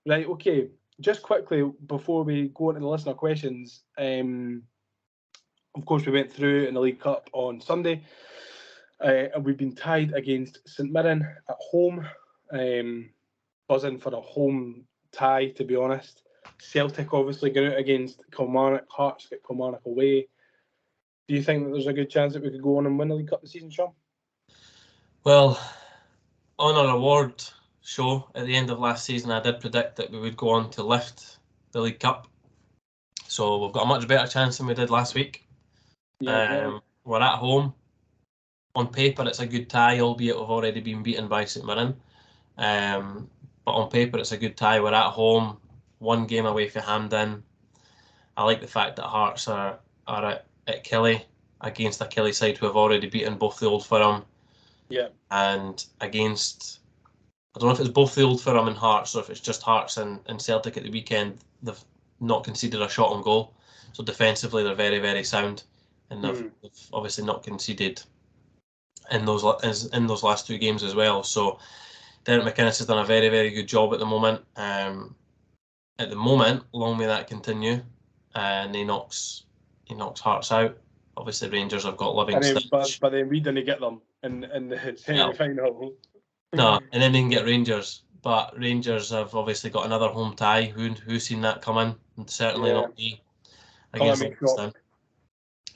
Right, okay. Just quickly before we go into the listener questions, of course we went through in the League Cup on Sunday, and we've been tied against St Mirren at home. Buzzing for a home tie, to be honest. Celtic obviously got out against Kilmarnock. Hearts get Kilmarnock away. Do you think that there's a good chance that we could go on and win the League Cup this season, Shaun? Well, on our award show at the end of last season, I did predict that we would go on to lift the League Cup. So we've got a much better chance than we did last week. Yeah, we're at home. On paper, it's a good tie, albeit we've already been beaten by St Mirren. But on paper, it's a good tie. We're at home, one game away from Hampden. I like the fact that Hearts are at Killie against a Killie side who have already beaten both the Old Firm. Yeah. And against, I don't know if it's both the Old Firm and Hearts, or if it's just Hearts and Celtic at the weekend. They've not conceded a shot on goal. So defensively, they're very, very sound. And they've obviously not conceded in those last two games as well. So Derek McInnes has done a very, very good job at the moment. Long may that continue. And he knocks Hearts out. Obviously, Rangers have got Livingston. But then we didn't get them in the semi-final. No, and then they can get Rangers. But Rangers have obviously got another home tie. Who's seen that coming? And certainly not me against Livingston.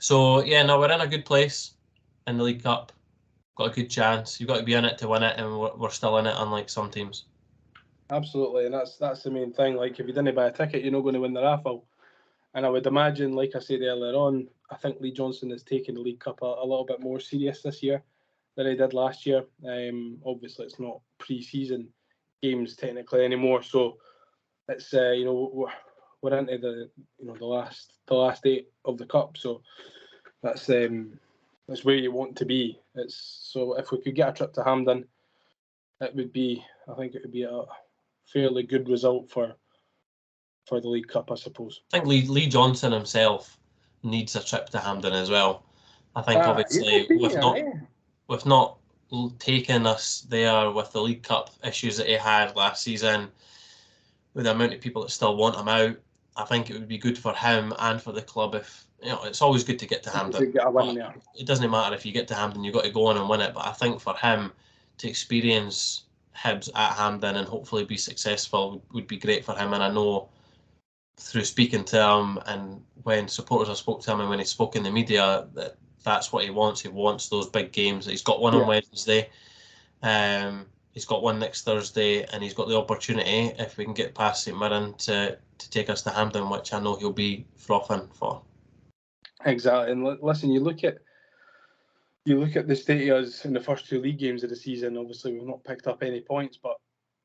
So, yeah, no, we're in a good place in the League Cup. Got a good chance. You've got to be in it to win it, and we're still in it, unlike some teams. Absolutely, and that's the main thing. Like, if you didn't buy a ticket, you're not going to win the raffle. And I would imagine, like I said earlier on, I think Lee Johnson is taking the League Cup a little bit more serious this year than he did last year. Obviously, it's not pre-season games technically anymore, so it's we're into the last 8 of the cup. So that's where you want to be. So if we could get a trip to Hampden, it would be a fairly good result for the League Cup, I suppose. I think Lee Johnson himself needs a trip to Hampden as well. I think obviously with not taking us there with the League Cup issues that he had last season, with the amount of people that still want him out, I think it would be good for him and for the club if, it's always good to get to Hampden. It doesn't matter if you get to Hampden, you've got to go on and win it. But I think for him to experience Hibs at Hampden and hopefully be successful would be great for him. And I know through speaking to him and when supporters have spoke to him and when he spoke in the media that's what he wants. He wants those big games. He's got one on Wednesday. He's got one next Thursday, and he's got the opportunity, if we can get past St Mirren, to take us to Hampden, which I know he'll be frothing for. Exactly. And listen, you look at the state of us in the first 2 league games of the season. Obviously, we've not picked up any points, but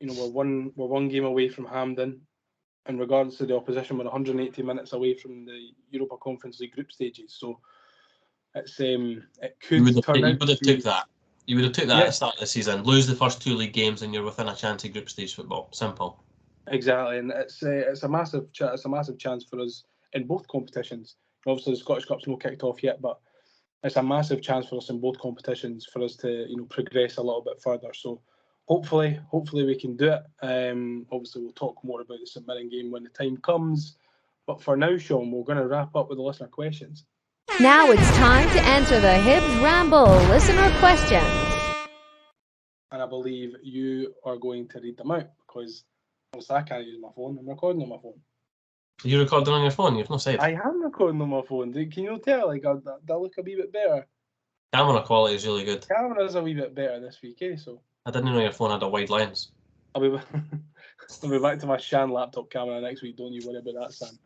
we're one game away from Hampden. And regardless of the opposition, we're 180 minutes away from the Europa Conference League group stages. So it's it could you would turn out. You would have took that at the start of the season. Lose the first 2 league games, and you're within a chance of group stage football. Simple. Exactly, and it's a massive chance for us in both competitions. Obviously, the Scottish Cup's not kicked off yet, but it's a massive chance for us in both competitions for us to progress a little bit further. So hopefully we can do it. Obviously, we'll talk more about the St Mirren game when the time comes. But for now, Shaun, we're going to wrap up with the listener questions. Now it's time to answer the Hibs Ramble listener questions. And I believe you are going to read them out because I can't use my phone. I'm recording on my phone. You're recording on your phone? You've not said. I am recording on my phone. Can you tell? That look a wee bit better. Camera quality is really good. Camera's a wee bit better this week, So I didn't know your phone had a wide lens. I'll be back to my Shan laptop camera next week. Don't you worry about that,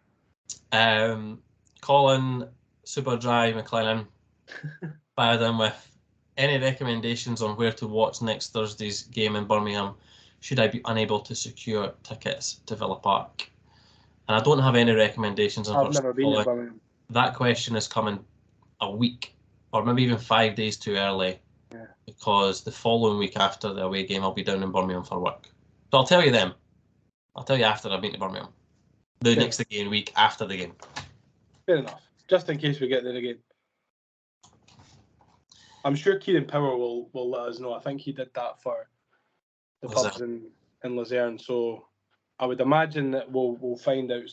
Sam. Colin Superdry McLennan fired in with any recommendations on where to watch next Thursday's game in Birmingham should I be unable to secure tickets to Villa Park. And I don't have any recommendations. I've never been to Birmingham. That question is coming a week or maybe even 5 days too early because the following week after the away game I'll be down in Birmingham for work. So I'll tell you then. I'll tell you after I've been to Birmingham. The next game week after the game. Fair enough. Just in case we get there again. I'm sure Kieran Power will let us know. I think he did that for the pubs in Luzern. So I would imagine that we'll find out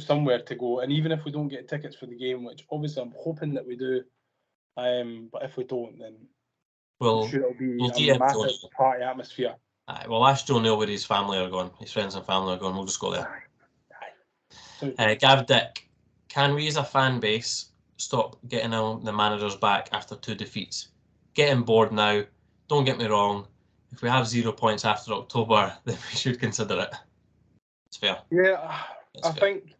somewhere to go. And even if we don't get tickets for the game, which obviously I'm hoping that we do, but if we don't, then I'm sure it'll be a massive party atmosphere. We'll ask Joe Neal where his family are going. His friends and family are going. We'll just go there. Gav Dick, can we as a fan base stop getting on the managers back after 2 defeats? Getting bored now. Don't get me wrong. If we have 0 points after October, then we should consider it. It's fair. Yeah, I think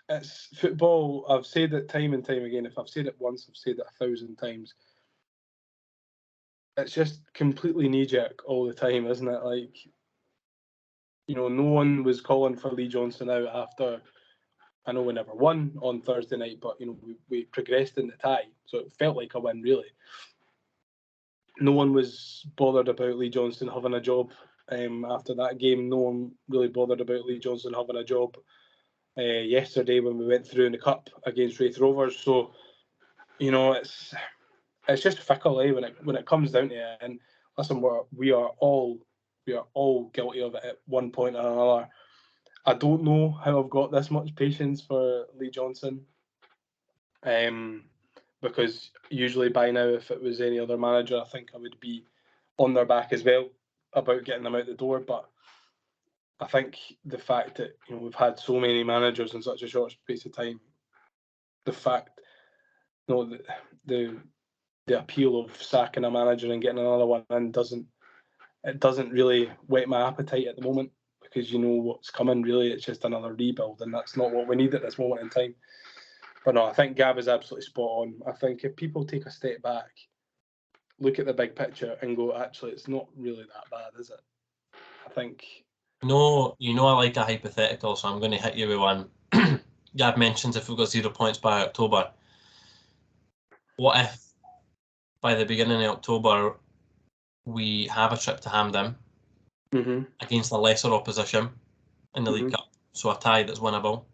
it's football. I've said it time and time again. If I've said it once, I've said it 1,000 times. It's just completely knee-jerk all the time, isn't it? No one was calling for Lee Johnson out after, I know we never won on Thursday night, but, we progressed in the tie. So it felt like a win, really. No one was bothered about Lee Johnson having a job after that game. No one really bothered about Lee Johnson having a job yesterday when we went through in the Cup against Raith Rovers. So, it's just fickle, when it comes down to it. And listen, we are all guilty of it at one point or another. I don't know how I've got this much patience for Lee Johnson. Because usually by now, if it was any other manager, I think I would be on their back as well about getting them out the door. But I think the fact that we've had so many managers in such a short space of time, the fact, the appeal of sacking a manager and getting another one in doesn't really whet my appetite at the moment, because what's coming. Really, it's just another rebuild, and that's not what we need at this moment in time. But no, I think Gav is absolutely spot on. I think if people take a step back, look at the big picture and go, actually, it's not really that bad, is it? I think... No, I like a hypothetical, so I'm going to hit you with one. Gav mentions if we've got 0 points by October. What if, by the beginning of October, we have a trip to Hampden, against a lesser opposition in the League Cup. So a tie that's winnable.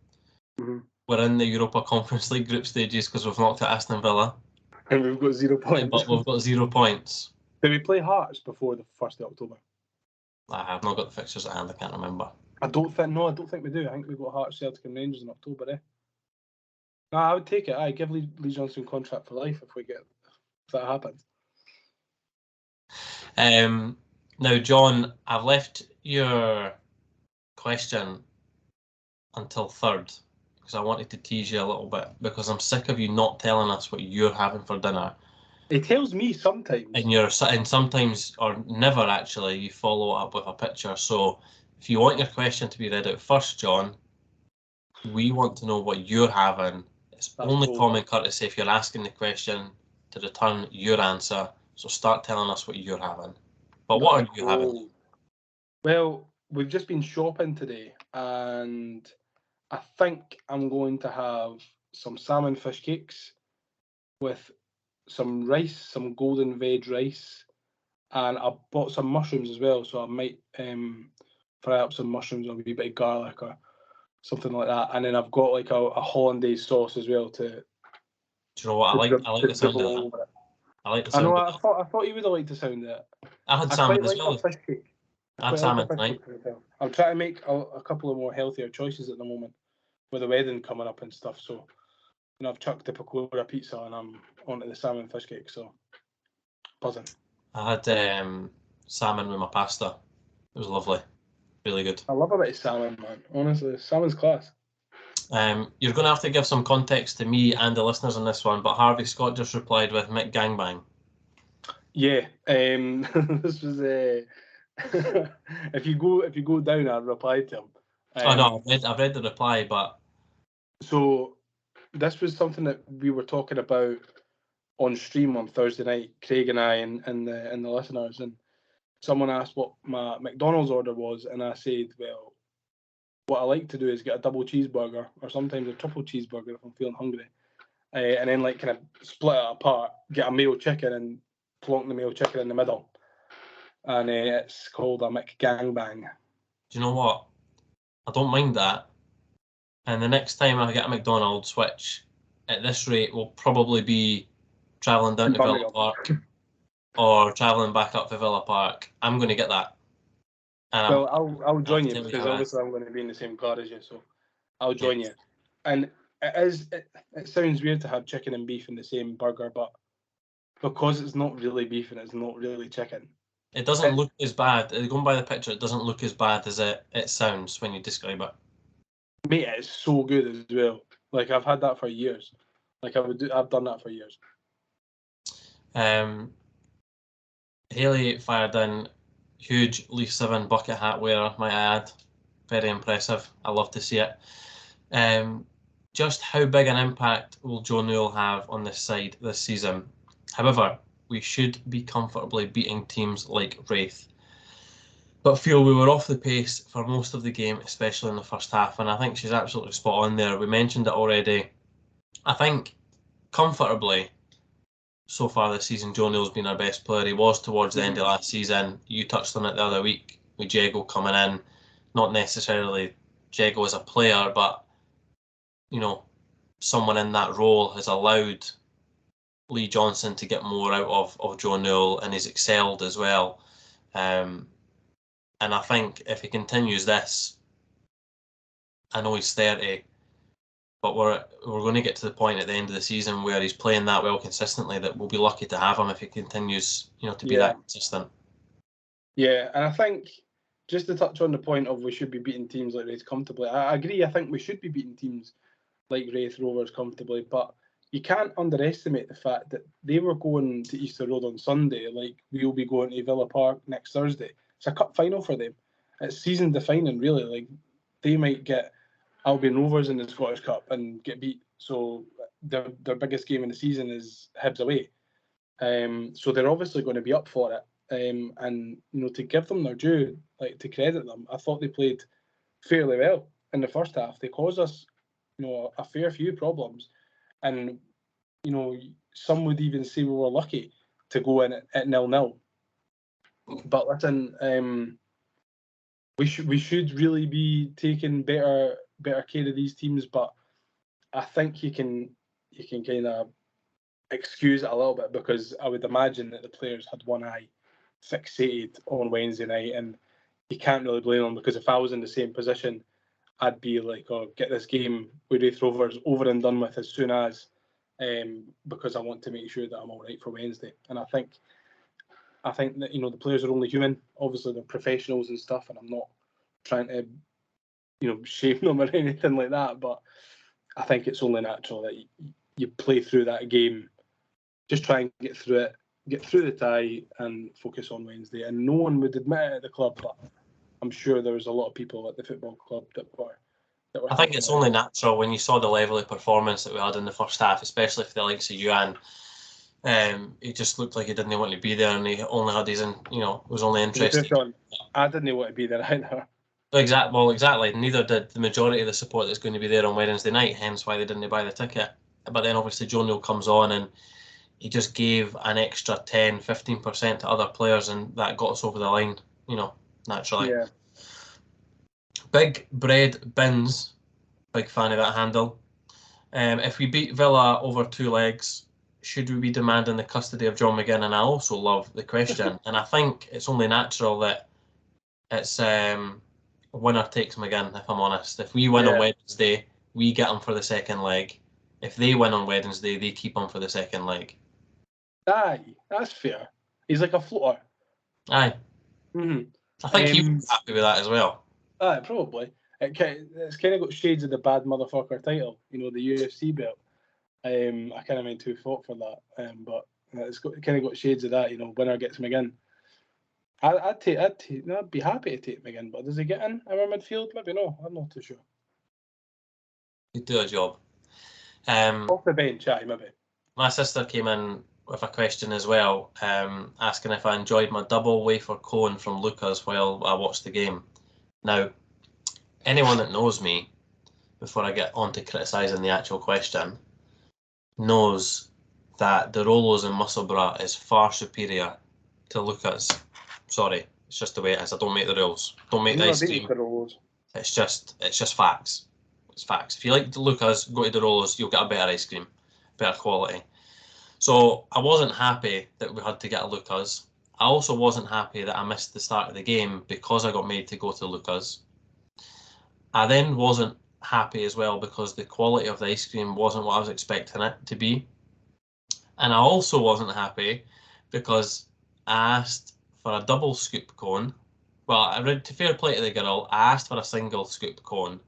We're in the Europa Conference League group stages because we've knocked out Aston Villa. And we've got 0 points. But we've got 0 points. Did we play Hearts before the 1st of October? I have not got the fixtures at hand, I can't remember. I don't think we do. I think we've got Hearts, Celtic and Rangers in October, No, I would take it. I give Lee Johnson contract for life if that happens. Now, John, I've left your question until 3rd because I wanted to tease you a little bit because I'm sick of you not telling us what you're having for dinner. It tells me sometimes. And sometimes, or never actually, you follow it up with a picture. So if you want your question to be read out first, John, we want to know what you're having. It's only common courtesy if you're asking the question to return your answer. So start telling us what you're having. But what are you having? Well, we've just been shopping today, and I think I'm going to have some salmon fish cakes with some rice, some golden veg rice, and I bought some mushrooms as well, so I might fry up some mushrooms with a wee bit of garlic or something like that. And then I've got like a hollandaise sauce as well to. Do you know what? I like the sound of that. I like the sound of that. I thought you would have liked the sound of that. I had salmon as well. Fish cake. I had salmon tonight. I'm trying to make a couple of more healthier choices at the moment with the wedding coming up and stuff. So, I've chucked the pakora pizza and I'm onto the salmon fish cake. So, buzzing. I had salmon with my pasta. It was lovely. Really good. I love a bit of salmon, man. Honestly, salmon's class. You're going to have to give some context to me and the listeners on this one, but Harvey Scott just replied with Mick Gangbang. Yeah, this was if you go down, I replied to him. I've read the reply, but so this was something that we were talking about on stream on Thursday night, Craig and I and the listeners, and someone asked what my McDonald's order was, and I said, well, what I like to do is get a double cheeseburger or sometimes a triple cheeseburger if I'm feeling hungry, and then like kind of split it apart, get a mayo chicken and plonk the mayo chicken in the middle, and it's called a McGangbang. Do you know what? I don't mind that. And the next time I get a McDonald's, which at this rate will probably be travelling down to Villa Park or travelling back up to Villa Park, I'm going to get that. And well, I'll join you because obviously I'm going to be in the same car as you, so I'll join you. And it sounds weird to have chicken and beef in the same burger, but because it's not really beef and it's not really chicken, it doesn't look as bad. Going by the picture, it doesn't look as bad as it sounds when you describe it. Mate, it's so good as well. Like I've had that for years. Like I've done that for years. Haley fired in huge Leaf 7 bucket hat wearer, might I add. Very impressive. I love to see it. Just how big an impact will Joe Newell have on this side this season? However, we should be comfortably beating teams like Raith. But feel we were off the pace for most of the game, especially in the first half. And I think she's absolutely spot on there. We mentioned it already. I think comfortably, so far this season, Joe Newell's been our best player. He was towards the end of last season. You touched on it the other week with Jago coming in. Not necessarily Jago as a player, but, someone in that role has allowed Lee Johnson to get more out of Joe Newell, and he's excelled as well. And I think if he continues this, I know he's 30, but we're going to get to the point at the end of the season where he's playing that well consistently that we'll be lucky to have him if he continues, to be that consistent. Yeah, and I think just to touch on the point of we should be beating teams like Raith comfortably, I agree. I think we should be beating teams like Raith Rovers comfortably, but you can't underestimate the fact that they were going to Easter Road on Sunday, like we'll be going to Villa Park next Thursday. It's a cup final for them. It's season defining, really. Like they might get Albion Rovers in the Scottish Cup and get beat. So their biggest game in the season is Hibs away. So they're obviously going to be up for it. And to give them their due, like to credit them, I thought they played fairly well in the first half. They caused us, a fair few problems. And, some would even say we were lucky to go in at 0-0. But listen, we should really be taking better care of these teams, but I think you can kind of excuse it a little bit, because I would imagine that the players had one eye fixated on Wednesday night, and you can't really blame them, because if I was in the same position, I'd be like, oh, get this game with Raith Rovers over and done with as soon as, because I want to make sure that I'm all right for Wednesday. And I think that, you know, the players are only human. Obviously, they're professionals and stuff, and I'm not trying to, you know, shame them or anything like that. But I think it's only natural that you play through that game, just try and get through it, get through the tie, and focus on Wednesday. And no one would admit it at the club, but I'm sure there was a lot of people at the football club that were. I think it's only natural when you saw the level of performance that we had in the first half, especially for the likes of Yuan. He just looked like he didn't want to be there, and he only had his, was only interested. I didn't want to be there either. Exactly. Neither did the majority of the support that's going to be there on Wednesday night, hence why they didn't buy the ticket. But then obviously Joe Neal comes on and he just gave an extra 10, 15% to other players, and that got us over the line, naturally. Yeah. Big Bread Bins, big fan of that handle. If we beat Villa over 2 legs, should we be demanding the custody of John McGinn? And I also love the question. And I think it's only natural that it's winner takes McGinn, if I'm honest. If we win on Wednesday, we get him for the second leg. If they win on Wednesday, they keep him for the second leg. Aye, that's fair. He's like a floater. Aye. Mm-hmm. I think he would be happy with that as well. Aye, probably. It's kind of got shades of the bad motherfucker title, the UFC belt. I can't remember who fought for that, but it's kind of got shades of that, winner gets McGinn. I'd be happy to take McGinn, but does he get in our midfield? Maybe no, I'm not too sure. He'd do a job. Off the bench, aye, maybe. My sister came in with a question as well, asking if I enjoyed my double wafer cone from Lucas while I watched the game. Now, anyone that knows me, before I get on to criticising the actual question, knows that the Rolos in Musselburgh is far superior to Lucas. Sorry, it's just the way it is. I don't make the rules. Don't make the ice cream. It's just facts. It's facts. If you like the Lucas, go to the Rolos, you'll get a better ice cream, better quality. So I wasn't happy that we had to get a Lucas. I also wasn't happy that I missed the start of the game because I got made to go to Lucas. I then wasn't happy as well because the quality of the ice cream wasn't what I was expecting it to be. And I also wasn't happy because I asked for a double scoop cone. Well, to fair play to the girl, I asked for a single scoop cone,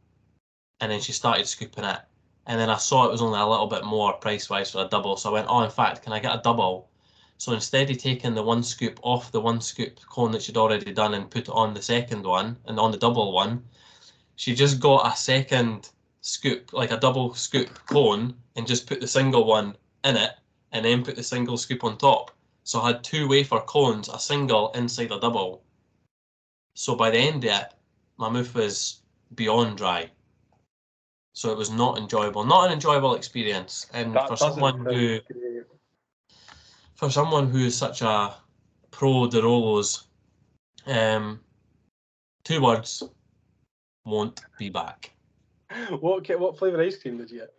and then she started scooping it. And then I saw it was only a little bit more price-wise for a double, so I went, oh, in fact, can I get a double? So instead of taking the 1 scoop off the 1 scoop cone that she'd already done and put it on the second one, and on the double one, she just got a second scoop, like a double scoop cone, and just put the single one in it, and then put the single scoop on top. So I had 2 wafer cones, a single inside a double. So by the end of it, my mouth was beyond dry. So it was not enjoyable, not an enjoyable experience. And for someone who is such a pro De Rolos, 2 words: won't be back. What flavour ice cream did you get?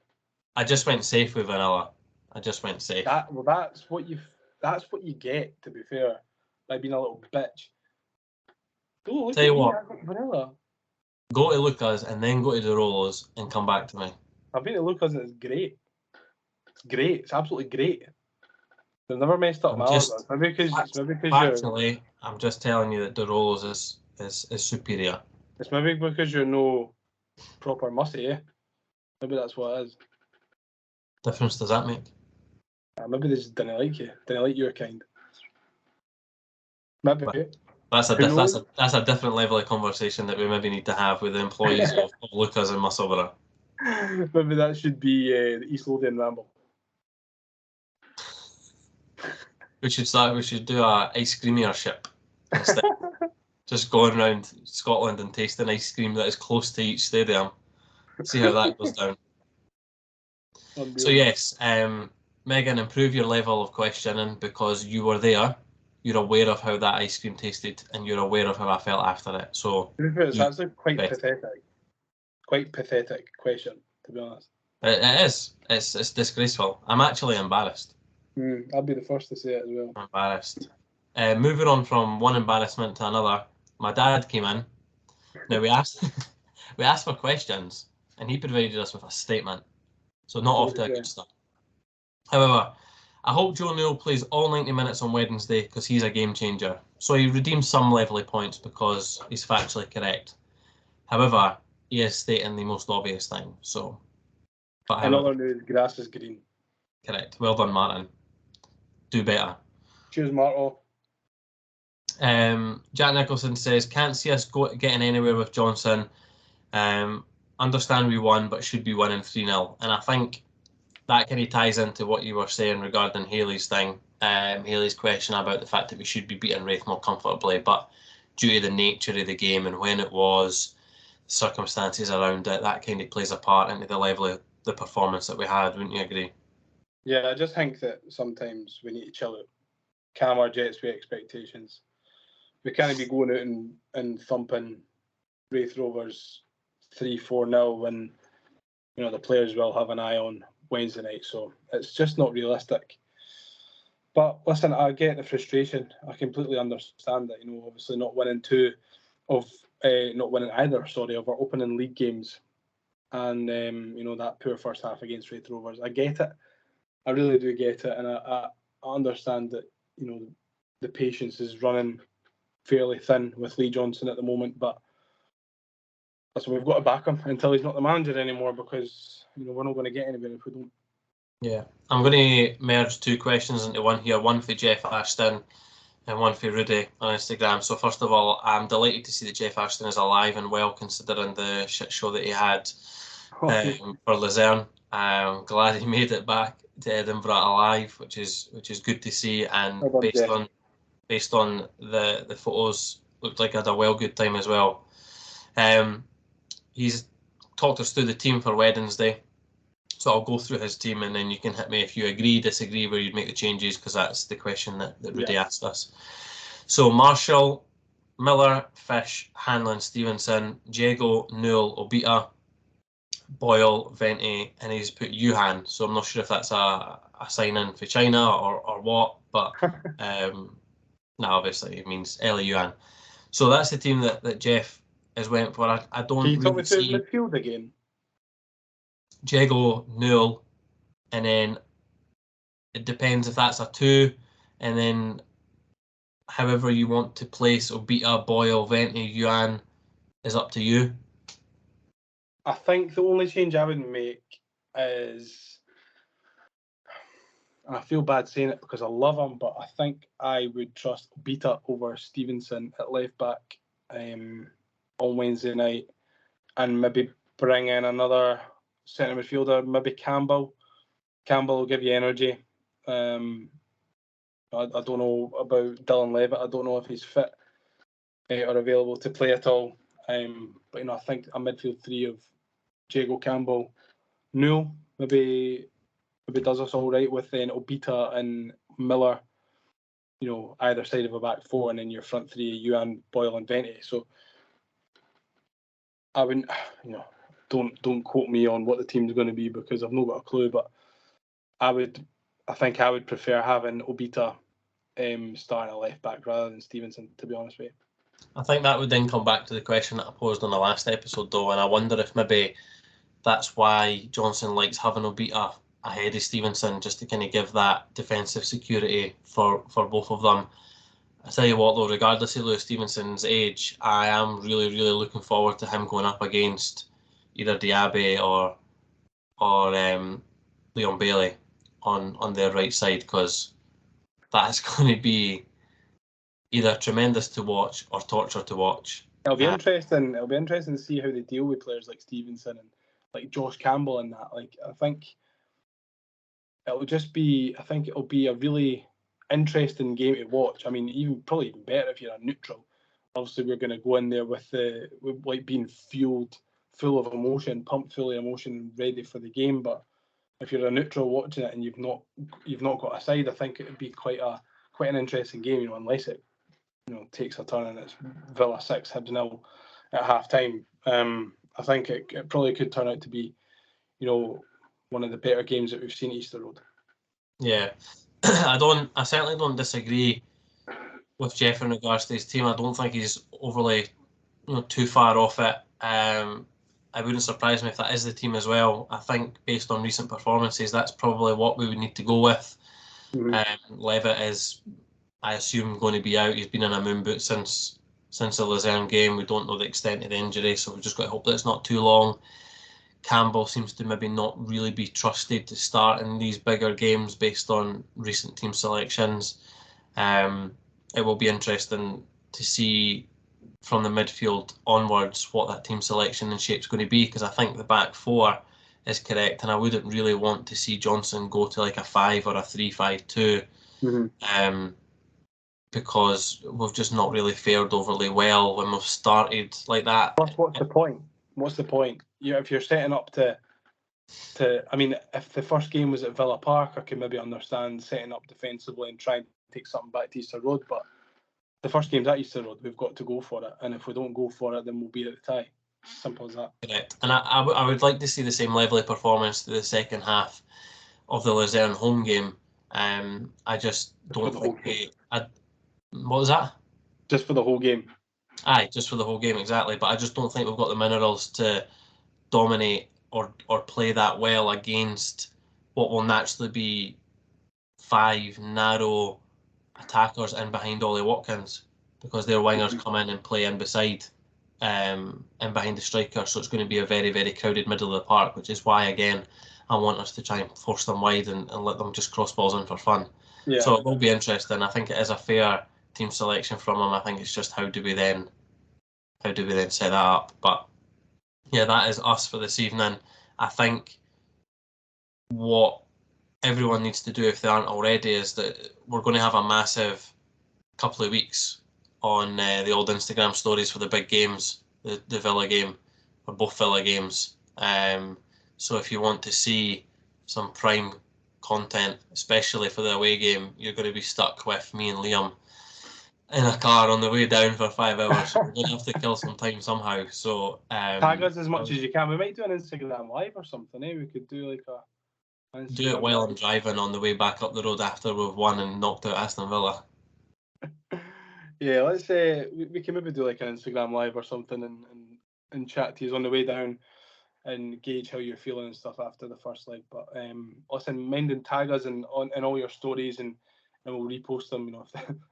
I just went safe with vanilla. I just went safe. That's what you get, to be fair, by being a little bitch. Tell you what, I got vanilla. Go to Lucas and then go to the Rolos and come back to me. I've been to Lucas and it's great. It's great. It's absolutely great. They've never messed up my orders. Maybe because actually, I'm just telling you that the Rolos is superior. It's maybe because you're no proper mussy, eh? Maybe that's what it is. Difference does that make? Maybe they just didn't like you. Didn't like your kind. Maybe. That's a different level of conversation that we maybe need to have with the employees of Lucas and Musselburgh. Maybe that should be the East Lothian Ramble. We should do a ice creamiership instead. Just going around Scotland and tasting ice cream that is close to each stadium. See how that goes down. So yes, Megan, improve your level of questioning because you were there. you're aware of how that ice cream tasted, and you're aware of how I felt after it. So It's actually quite bet. pathetic. Quite pathetic question, to be honest. It is. It's disgraceful. I'm actually embarrassed. I'll be the first to say it as well. I'm embarrassed. Moving on from one embarrassment to another, my dad came in. Now we asked for questions, and he provided us with a statement. So not off to a good start. However, I hope Joe Newell plays all 90 minutes on Wednesday because he's a game changer. So he redeems some levelly points because he's factually correct. However, he is stating the most obvious thing. So, but another news, grass is green. Correct. Well done, Martin. Do better. Cheers, Marto. Jack Nicholson says, can't see us getting anywhere with Johnson. Understand we won, but should be winning 3-0. And I think that kind of ties into what you were saying regarding Haley's thing. Haley's question about the fact that we should be beating Raith more comfortably, but due to the nature of the game and when it was, circumstances around it, that kind of plays a part into the level of the performance that we had. Wouldn't you agree? Yeah, I just think that sometimes we need to chill out, calm our jets with expectations. We can't be going out and thumping Raith Rovers 3-4-0 when the players will have an eye on Wednesday night. So it's just not realistic. But listen, I get the frustration. I completely understand that. Obviously not winning either of our opening league games, and that poor first half against Raith Rovers. I get it. I really do get it, and I understand that the patience is running fairly thin with Lee Johnson at the moment, but listen, we've got to back him until he's not the manager anymore, because we're not going to get anywhere if we don't. Yeah, I'm going to merge two questions into one here, one for Jeff Ashton and one for Rudy on Instagram. So first of all, I'm delighted to see that Jeff Ashton is alive and well, considering the shit show that he had for Luzern. I'm glad he made it back to Edinburgh alive, which is good to see. And based on the photos, looked like he had a well good time as well. He's talked us through the team for Wednesday, so I'll go through his team and then you can hit me if you agree, disagree, where you'd make the changes, because that's the question that Rudy asked us. So Marshall, Miller, Fish, Hanlon, Stevenson, Diego, Newell, Obita, Boyle, Venti, and he's put Yuhan. So I'm not sure if that's a sign-in for China or what, but no, obviously it means Ellie Yuan. So that's the team that Jeff has went for. I don't Can you really see midfield again? Diego, Newell, and then it depends if that's a 2, and then however you want to place Obita, Boyle, Venti, Yuan is up to you. I think the only change I would make is, and I feel bad saying it because I love him, but I think I would trust Obita over Stevenson at left back on Wednesday night, and maybe bring in another centre midfielder, maybe Campbell. Campbell will give you energy. I don't know about Dylan Levitt. I don't know if he's fit or available to play at all. But I think a midfield 3 of Diego, Campbell, Newell maybe does us all right, with then Obita and Miller, either side of a back 4, and then your front 3, Yuan, Boyle, and Venti. So I wouldn't, don't quote me on what the team's going to be, because I've not got a clue. But I think I would prefer having Obita starting a left back rather than Stevenson, to be honest with you. I think that would then come back to the question that I posed on the last episode, though, and I wonder if maybe that's why Johnson likes having Obita ahead of Stevenson, just to kind of give that defensive security for both of them. I tell you what, though, regardless of Lewis Stevenson's age, I am really, really looking forward to him going up against either Diaby or Leon Bailey on their right side, because that is going to be either tremendous to watch or torture to watch. It'll be interesting. It'll be interesting to see how they deal with players like Stevenson and like Josh Campbell and that. I think it'll be a really interesting game to watch. I mean, probably even better if you're a neutral. Obviously, we're going to go in there with being fueled, full of emotion, pumped full of emotion, ready for the game. But if you're a neutral watching it and you've not got a side, I think it would be quite a quite an interesting game, unless it takes a turn and it's Villa 6, Hibs 0 at half time. I think it probably could turn out to be, one of the better games that we've seen at Easter Road. Yeah, I certainly don't disagree with Jeff in regards to his team. I don't think he's overly, too far off it. It wouldn't surprise me if that is the team as well. I think based on recent performances, that's probably what we would need to go with. Levitt is, I assume, going to be out. He's been in a moon boot since the Luzern game. We don't know the extent of the injury, so we've just got to hope that it's not too long. Campbell seems to maybe not really be trusted to start in these bigger games based on recent team selections. It will be interesting to see from the midfield onwards what that team selection and shape's going to be, because I think the back four is correct, and I wouldn't really want to see Johnson go to like a 5 or a 3-5-2, because we've just not really fared overly well when we've started like that. What's the point? What's the point? If you're setting up to, I mean, if the first game was at Villa Park, I can maybe understand setting up defensively and trying to take something back to Easter Road, but the first game's at Easter Road, we've got to go for it, and if we don't go for it, then we'll be at the tie. Simple as that. Correct. And I would like to see the same level of performance to the second half of the Luzern home game. I just don't think what was that? Just for the whole game. Aye, just for the whole game, exactly. But I just don't think we've got the minerals to dominate or play that well against what will naturally be 5 narrow attackers in behind Ollie Watkins, because their wingers come in and play in beside and behind the striker, so it's going to be a very, very crowded middle of the park, which is why, again, I want us to try and force them wide and let them just cross balls in for fun. Yeah. So it will be interesting. I think it is a fair team selection from him. I think it's just how do we then set that up. But yeah, that is us for this evening. I think what everyone needs to do, if they aren't already, is that we're going to have a massive couple of weeks on the old Instagram stories for the big games, the Villa game, or both Villa games. So if you want to see some prime content, especially for the away game, you're going to be stuck with me and Liam in a car on the way down for 5 hours. So we're going to have to kill some time somehow. So tag us as much as you can. We might do an Instagram live or something. We could do like a do it while I'm driving on the way back up the road after we've won and knocked out Aston Villa. Yeah, let's say we can maybe do like an Instagram live or something and chat to you on the way down and gauge how you're feeling and stuff after the first leg. But listen, mind and tag us in all your stories and we'll repost them,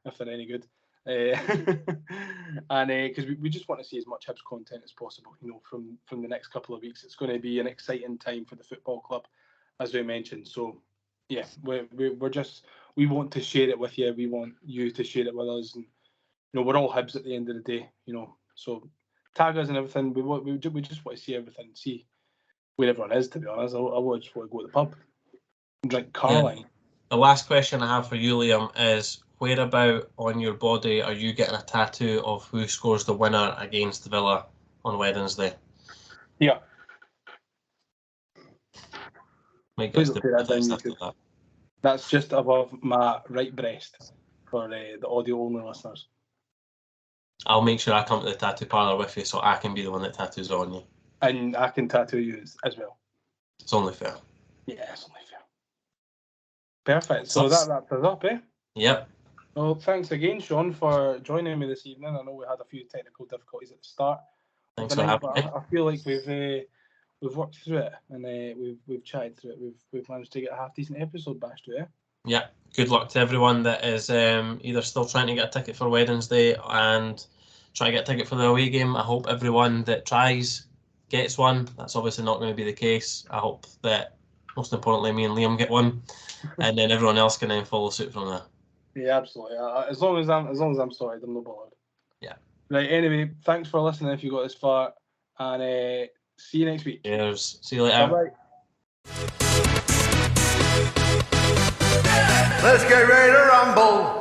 if they're any good. And because we just want to see as much Hibs content as possible, from the next couple of weeks. It's going to be an exciting time for the football club, as we mentioned. So yeah, we want to share it with you. We want you to share it with us, and we're all Hibs at the end of the day. So tag us and everything. We just want to see everything, see where everyone is. To be honest, I just want to go to the pub and drink Carling. Yeah. The last question I have for you, Liam, is whereabout on your body are you getting a tattoo of who scores the winner against Villa on Wednesday? Yeah. Might get that. That's just above my right breast for the audio-only listeners. I'll make sure I come to the tattoo parlour with you so I can be the one that tattoos it on you. And I can tattoo you as well. It's only fair. Yeah, it's only fair. Perfect. So that wraps us up, eh? Yep. Well, thanks again, Shaun, for joining me this evening. I know we had a few technical difficulties at the start. Thanks for having me. I feel like we've worked through it and we've chatted through it. We've managed to get a half decent episode bashed through, eh? Yeah. Good luck to everyone that is either still trying to get a ticket for Wednesday and trying to get a ticket for the away game. I hope everyone that tries gets one. That's obviously not going to be the case. I hope that, most importantly, me and Liam get one, and then everyone else can then follow suit from there. Yeah, absolutely. As long as I'm sorted, I'm no bothered. Yeah. Right. Anyway, thanks for listening. If you got this far, and see you next week. Cheers. See you later. Bye. Let's get ready to rumble.